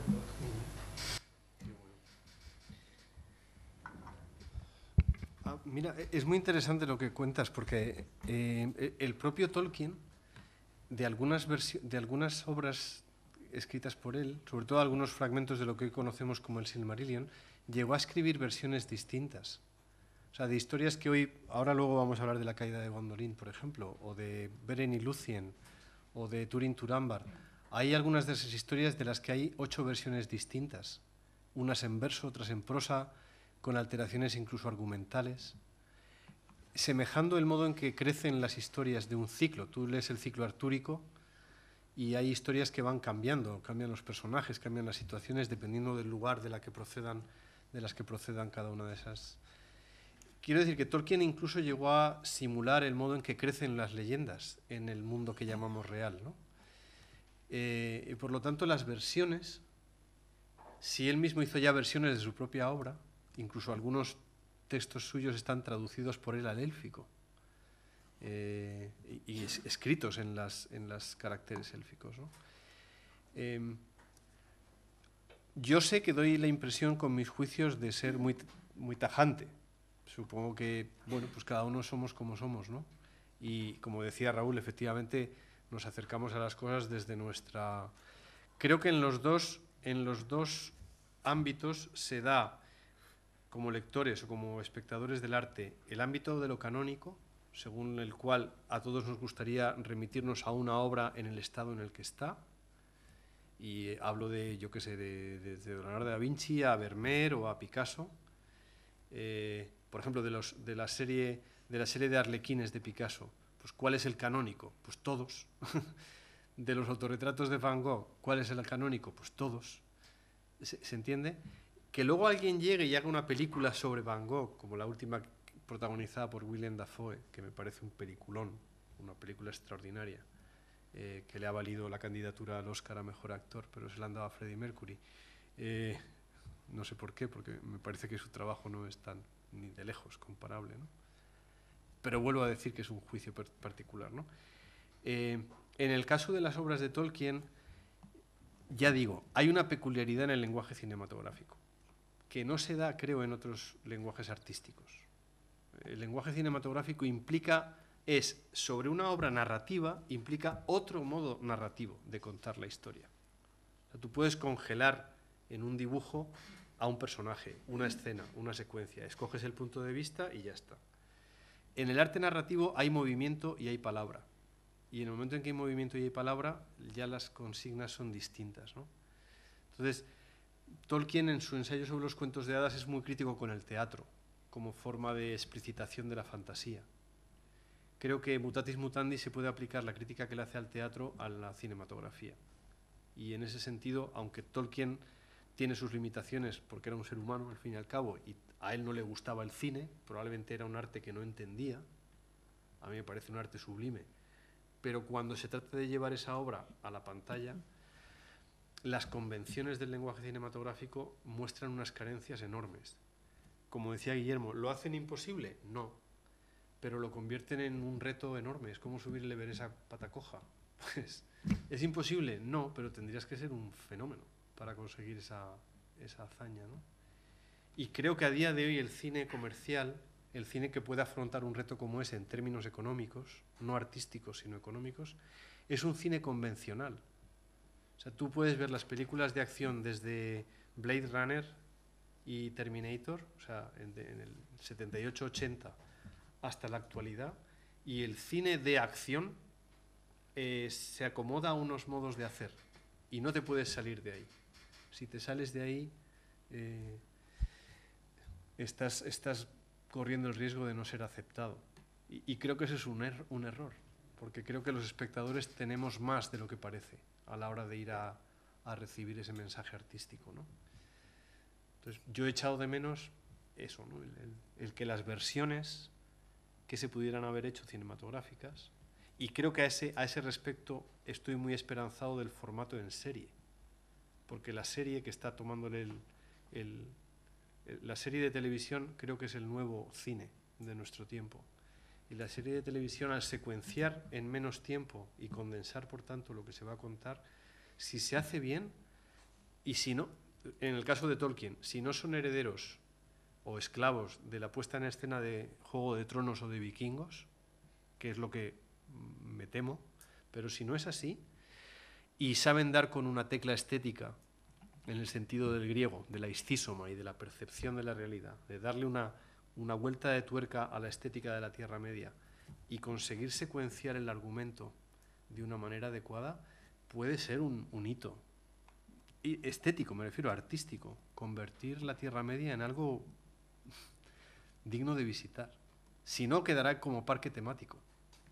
Mira, es muy interesante lo que cuentas, porque el propio Tolkien, de algunas obras escritas por él, sobre todo algunos fragmentos de lo que hoy conocemos como el Silmarillion, llegó a escribir versiones distintas. O sea, de historias que hoy, ahora luego vamos a hablar de la caída de Gondolin, por ejemplo, o de Beren y Lúthien, o de Túrin Turambar. Hay algunas de esas historias de las que hay 8 versiones distintas, unas en verso, otras en prosa, con alteraciones incluso argumentales, semejando el modo en que crecen las historias de un ciclo. Tú lees el ciclo artúrico y hay historias que van cambiando, cambian los personajes, cambian las situaciones dependiendo del lugar de las que procedan cada una de esas. Quiero decir que Tolkien incluso llegó a simular el modo en que crecen las leyendas en el mundo que llamamos real, ¿no? Y por lo tanto, las versiones, si él mismo hizo ya versiones de su propia obra, incluso algunos textos suyos están traducidos por él al élfico y escritos en las caracteres élficos, ¿no? Yo sé que doy la impresión con mis juicios de ser muy, muy tajante. Supongo que, bueno, pues cada uno somos como somos, ¿no? Y como decía Raúl, efectivamente nos acercamos a las cosas desde nuestra... Creo que en los dos ámbitos se da, como lectores o como espectadores del arte, el ámbito de lo canónico, según el cual a todos nos gustaría remitirnos a una obra en el estado en el que está. Y hablo de, yo qué sé, de Leonardo da Vinci a Vermeer o a Picasso. Por ejemplo, de la serie de Arlequines de Picasso, pues ¿cuál es el canónico? Pues todos. De los autorretratos de Van Gogh, ¿cuál es el canónico? Pues todos. ¿Se entiende? Que luego alguien llegue y haga una película sobre Van Gogh, como la última protagonizada por Willem Dafoe, que me parece un peliculón, una película extraordinaria, que le ha valido la candidatura al Oscar a Mejor Actor, pero se la han dado a Freddie Mercury. No sé por qué, porque me parece que su trabajo no es tan, ni de lejos, comparable, ¿no? Pero vuelvo a decir que es un juicio particular, ¿no? En el caso de las obras de Tolkien, ya digo, hay una peculiaridad en el lenguaje cinematográfico, que no se da, creo, en otros lenguajes artísticos. El lenguaje cinematográfico es sobre una obra narrativa, implica otro modo narrativo de contar la historia. O sea, tú puedes congelar en un dibujo a un personaje, una escena, una secuencia, escoges el punto de vista y ya está. En el arte narrativo hay movimiento y hay palabra. Y en el momento en que hay movimiento y hay palabra, ya las consignas son distintas, ¿no? Entonces, Tolkien en su ensayo sobre los cuentos de hadas es muy crítico con el teatro, como forma de explicitación de la fantasía. Creo que mutatis mutandis se puede aplicar la crítica que le hace al teatro a la cinematografía. Y en ese sentido, aunque Tolkien tiene sus limitaciones porque era un ser humano, al fin y al cabo, y a él no le gustaba el cine, probablemente era un arte que no entendía, a mí me parece un arte sublime, pero cuando se trata de llevar esa obra a la pantalla, las convenciones del lenguaje cinematográfico muestran unas carencias enormes. Como decía Guillermo, ¿lo hacen imposible? No, pero lo convierten en un reto enorme. Es como subir el Everest a pata coja. Pues, ¿es imposible? No, pero tendrías que ser un fenómeno para conseguir esa hazaña, ¿no? Y creo que a día de hoy el cine comercial, el cine que puede afrontar un reto como ese en términos económicos, no artísticos sino económicos, es un cine convencional. O sea, tú puedes ver las películas de acción desde Blade Runner y Terminator, o sea, en el 78-80 hasta la actualidad, y el cine de acción se acomoda a unos modos de hacer y no te puedes salir de ahí. Si te sales de ahí, estás corriendo el riesgo de no ser aceptado. Y creo que ese es un error, porque creo que los espectadores tenemos más de lo que parece a la hora de ir a recibir ese mensaje artístico, ¿no? Entonces, yo he echado de menos eso, ¿no? El que las versiones que se pudieran haber hecho cinematográficas, y creo que a ese respecto estoy muy esperanzado del formato en serie, porque la serie que está tomándole la serie de televisión creo que es el nuevo cine de nuestro tiempo. Y la serie de televisión, al secuenciar en menos tiempo y condensar, por tanto, lo que se va a contar, si se hace bien, y si no, en el caso de Tolkien, si no son herederos o esclavos de la puesta en escena de Juego de Tronos o de Vikingos, que es lo que me temo, pero si no es así, y saben dar con una tecla estética, en el sentido del griego, de la istísoma y de la percepción de la realidad, de darle una vuelta de tuerca a la estética de la Tierra Media y conseguir secuenciar el argumento de una manera adecuada, puede ser un hito. Y estético, me refiero, artístico, convertir la Tierra Media en algo digno de visitar. Si no, quedará como parque temático,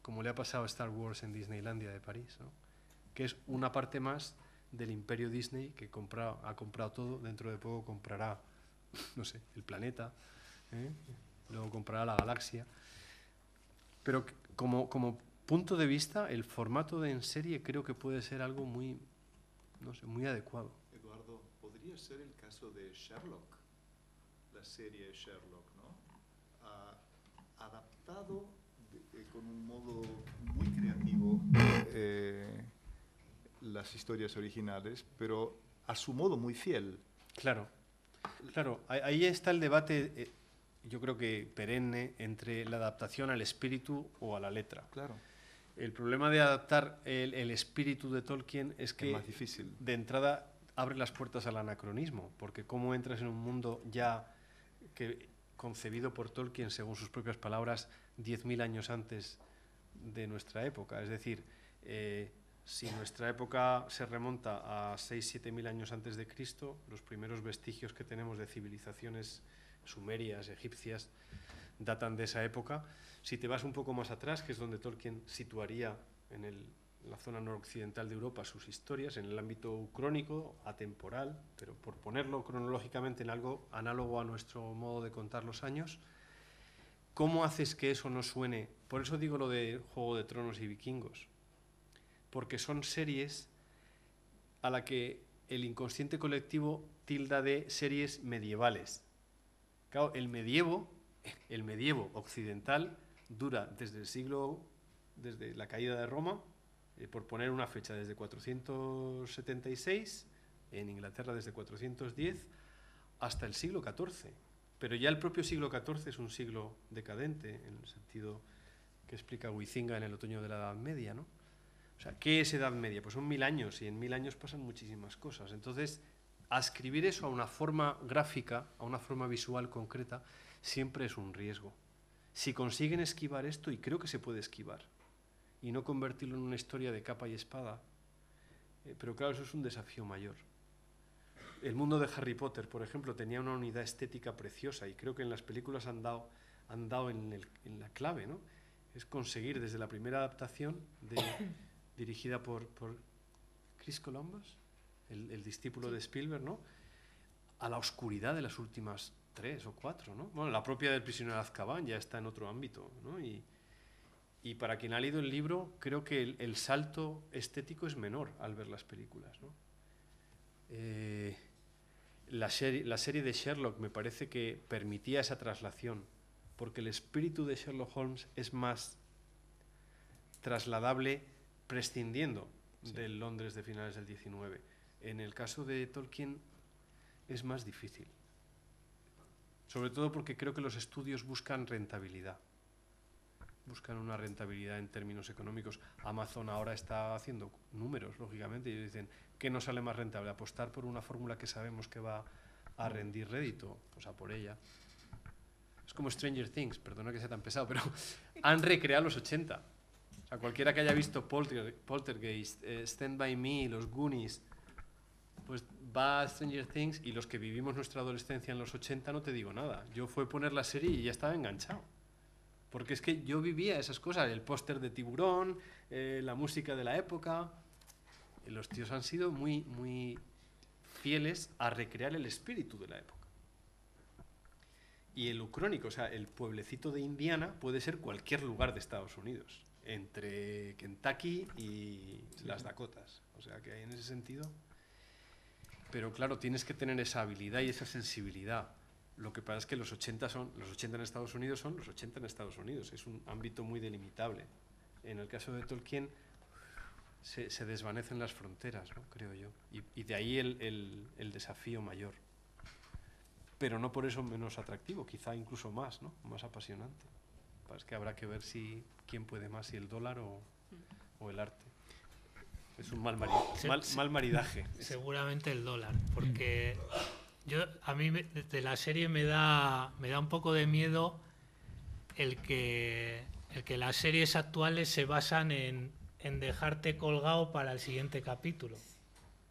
como le ha pasado a Star Wars en Disneylandia de París, ¿no? Que es una parte más del imperio Disney que ha comprado todo. Dentro de poco comprará, no sé, el planeta, luego comprará la galaxia. Pero como punto de vista, el formato de en serie creo que puede ser algo muy, no sé, muy adecuado. Eduardo, podría ser el caso de Sherlock, la serie Sherlock, ¿no? Adaptado con un modo muy creativo las historias originales, pero a su modo muy fiel. Claro, claro. Ahí está el debate, yo creo que perenne, entre la adaptación al espíritu o a la letra. Claro. El problema de adaptar el espíritu de Tolkien es que, más difícil, de entrada, abre las puertas al anacronismo, porque cómo entras en un mundo ya concebido por Tolkien, según sus propias palabras, 10.000 años antes de nuestra época. Es decir, si nuestra época se remonta a 6.000-7.000 años antes de Cristo, los primeros vestigios que tenemos de civilizaciones sumerias, egipcias, datan de esa época. Si te vas un poco más atrás, que es donde Tolkien situaría en la zona noroccidental de Europa sus historias, en el ámbito crónico, atemporal, pero por ponerlo cronológicamente en algo análogo a nuestro modo de contar los años, ¿cómo haces que eso no suene? Por eso digo lo de Juego de Tronos y Vikingos, porque son series a la que el inconsciente colectivo tilda de series medievales. Claro, el medievo occidental dura desde la caída de Roma, por poner una fecha, desde 476, en Inglaterra desde 410, hasta el siglo XIV. Pero ya el propio siglo XIV es un siglo decadente, en el sentido que explica Huizinga en el otoño de la Edad Media, ¿no? O sea, ¿qué es Edad Media? Pues son 1000 años, y en 1000 años pasan muchísimas cosas. Entonces, ascribir eso a una forma gráfica, a una forma visual concreta, siempre es un riesgo. Si consiguen esquivar esto, y creo que se puede esquivar, y no convertirlo en una historia de capa y espada, pero claro, eso es un desafío mayor. El mundo de Harry Potter, por ejemplo, tenía una unidad estética preciosa, y creo que en las películas han dado en la clave, ¿no? Es conseguir desde la primera adaptación dirigida por Chris Columbus, el discípulo de Spielberg, ¿no?, a la oscuridad de las últimas 3 o 4, ¿no? Bueno, la propia del Prisionero de Azkaban ya está en otro ámbito, ¿no? Y para quien ha leído el libro, creo que el salto estético es menor al ver las películas, ¿no? La serie de Sherlock me parece que permitía esa traslación, porque el espíritu de Sherlock Holmes es más trasladable prescindiendo del Londres de finales del XIX. En el caso de Tolkien es más difícil, sobre todo porque creo que los estudios buscan rentabilidad, buscan una rentabilidad en términos económicos. Amazon ahora está haciendo números, lógicamente, y ellos dicen, ¿qué nos sale más rentable? Apostar por una fórmula que sabemos que va a rendir rédito, o sea, por ella. Es como Stranger Things, perdona que sea tan pesado, pero han recreado los 80. O sea, cualquiera que haya visto Poltergeist, Stand By Me, los Goonies, pues va a Stranger Things, y los que vivimos nuestra adolescencia en los 80 no te digo nada. Yo fue poner la serie y ya estaba enganchado. Porque es que yo vivía esas cosas, el póster de Tiburón, la música de la época. Los tíos han sido muy, muy fieles a recrear el espíritu de la época. Y el ucrónico, o sea, el pueblecito de Indiana puede ser cualquier lugar de Estados Unidos, entre Kentucky y las Dakotas. O sea, que en ese sentido... Pero claro, tienes que tener esa habilidad y esa sensibilidad. Lo que pasa es que los 80 en Estados Unidos son los 80 en Estados Unidos. Es un ámbito muy delimitable. En el caso de Tolkien se desvanecen las fronteras, ¿no?, creo yo. Y de ahí el desafío mayor. pero no por eso menos atractivo, quizá incluso más, ¿no? Más apasionante. Es que habrá que ver quién puede más, si el dólar o el arte. Es un mal maridaje. Seguramente el dólar, porque a mí de la serie me da un poco de miedo el que las series actuales se basan en dejarte colgado para el siguiente capítulo,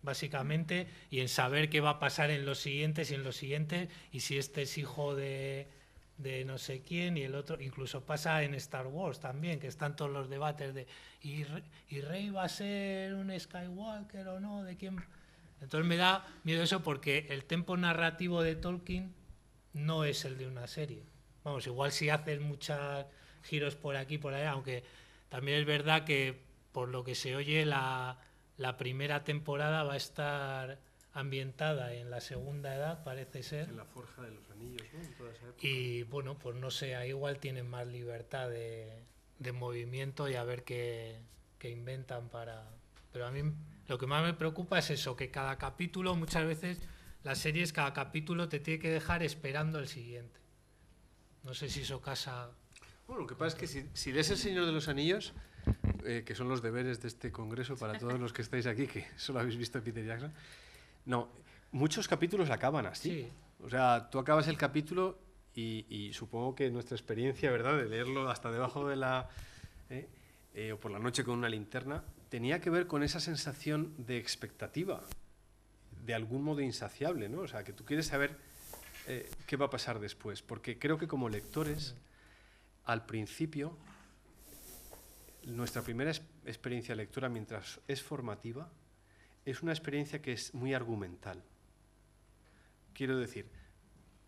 básicamente, y en saber qué va a pasar en los siguientes y si este es hijo de no sé quién y el otro. Incluso pasa en Star Wars también, que están todos los debates de ¿y Rey va a ser un Skywalker o no? ¿De quién? Entonces me da miedo eso, porque el tempo narrativo de Tolkien no es el de una serie. Vamos, igual si hacen muchos giros por aquí y por allá, aunque también es verdad que por lo que se oye la primera temporada va a estar ambientada en la Segunda Edad, parece ser. En la Forja de los Anillos, ¿no? En toda esa época. Y bueno, pues no sé, ahí igual tienen más libertad de movimiento y a ver qué inventan para... Pero a mí lo que más me preocupa es eso, que cada capítulo, muchas veces las series, cada capítulo te tiene que dejar esperando el siguiente. No sé si eso casa... Bueno, lo que pasa es que si lees El Señor de los Anillos, que son los deberes de este congreso para todos los que estáis aquí, que solo habéis visto a Peter Jackson, no, muchos capítulos acaban así. Sí. O sea, tú acabas el capítulo y supongo que nuestra experiencia, ¿verdad?, de leerlo hasta debajo de la... o por la noche con una linterna, tenía que ver con esa sensación de expectativa, de algún modo insaciable, ¿no? O sea, que tú quieres saber qué va a pasar después, porque creo que como lectores, al principio, nuestra primera experiencia de lectura, mientras es formativa, es una experiencia que es muy argumental. Quiero decir,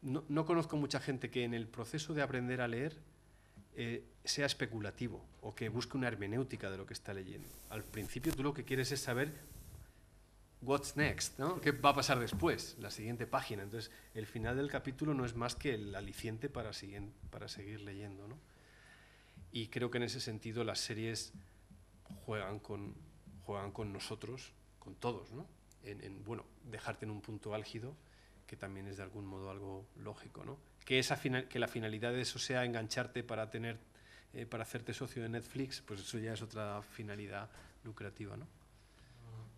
no conozco mucha gente que en el proceso de aprender a leer sea especulativo o que busque una hermenéutica de lo que está leyendo. Al principio tú lo que quieres es saber what's next, ¿no? ¿Qué va a pasar después? La siguiente página. Entonces, el final del capítulo no es más que el aliciente para seguir leyendo, ¿no? Y creo que en ese sentido las series juegan con nosotros, con todos, ¿no? Bueno, dejarte en un punto álgido, que también es de algún modo algo lógico, ¿no? Que la finalidad de eso sea engancharte para hacerte socio de Netflix, pues eso ya es otra finalidad lucrativa, ¿no?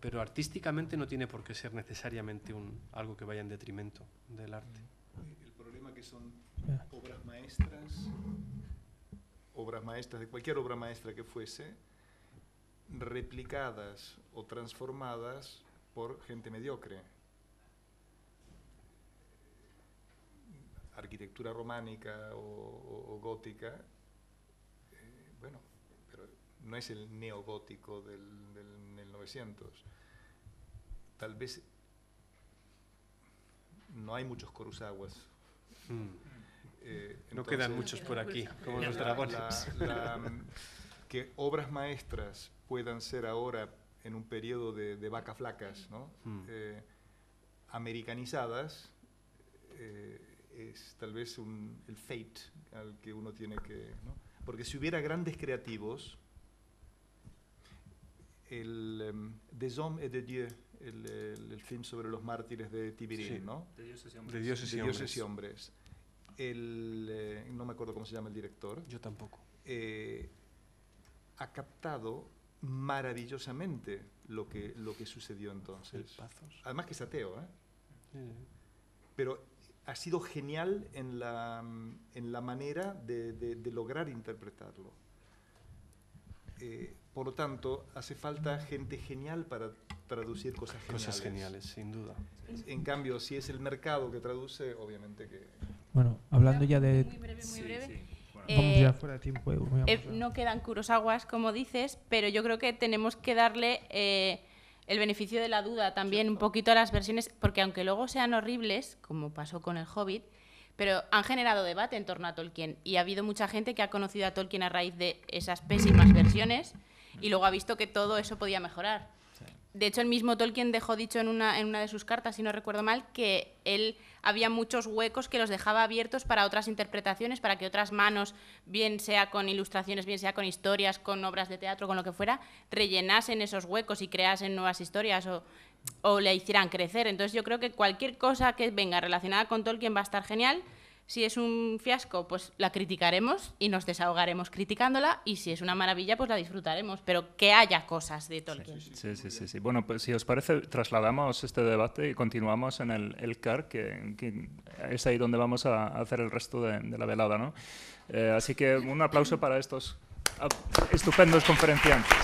Pero artísticamente no tiene por qué ser necesariamente algo que vaya en detrimento del arte. El problema que son obras maestras de cualquier obra maestra que fuese, replicadas o transformadas por gente mediocre. Arquitectura románica o gótica, bueno, pero no es el neogótico del 900. Tal vez no hay muchos Kurosawas. No quedan muchos por aquí, como los dragones. Que obras maestras puedan ser ahora, en un periodo de vacas flacas, ¿no? Americanizadas, es tal vez el fate al que uno tiene que... ¿no? Porque si hubiera grandes creativos, el Des Hommes et de Dieu, el film sobre los mártires de Tibirín, sí, ¿no? De Dioses y Hombres. No me acuerdo cómo se llama el director. Yo tampoco. Ha captado maravillosamente lo que sucedió entonces. Además que es ateo, ¿eh? Pero ha sido genial en la manera de lograr interpretarlo. Por lo tanto, hace falta gente genial para traducir cosas geniales. Cosas geniales, sin duda. En cambio, si es el mercado que traduce, obviamente que... Bueno, hablando ya de... Muy breve. Sí. Bueno. Vamos ya fuera de tiempo. No quedan Kurosawas, como dices, pero yo creo que tenemos que darle el beneficio de la duda también un poquito a las versiones, porque aunque luego sean horribles, como pasó con El Hobbit, pero han generado debate en torno a Tolkien y ha habido mucha gente que ha conocido a Tolkien a raíz de esas pésimas versiones y luego ha visto que todo eso podía mejorar. de hecho, el mismo Tolkien dejó dicho en una de sus cartas, si no recuerdo mal, que él había muchos huecos que los dejaba abiertos para otras interpretaciones, para que otras manos, bien sea con ilustraciones, bien sea con historias, con obras de teatro, con lo que fuera, rellenasen esos huecos y creasen nuevas historias o le hicieran crecer. Entonces yo creo que cualquier cosa que venga relacionada con Tolkien va a estar genial. Si es un fiasco, pues la criticaremos y nos desahogaremos criticándola, y si es una maravilla, pues la disfrutaremos, pero que haya cosas de Tolkien. Sí. Bueno, pues si os parece, trasladamos este debate y continuamos en el CAR, que es ahí donde vamos a hacer el resto de la velada, ¿no? Así que un aplauso para estos estupendos conferenciantes.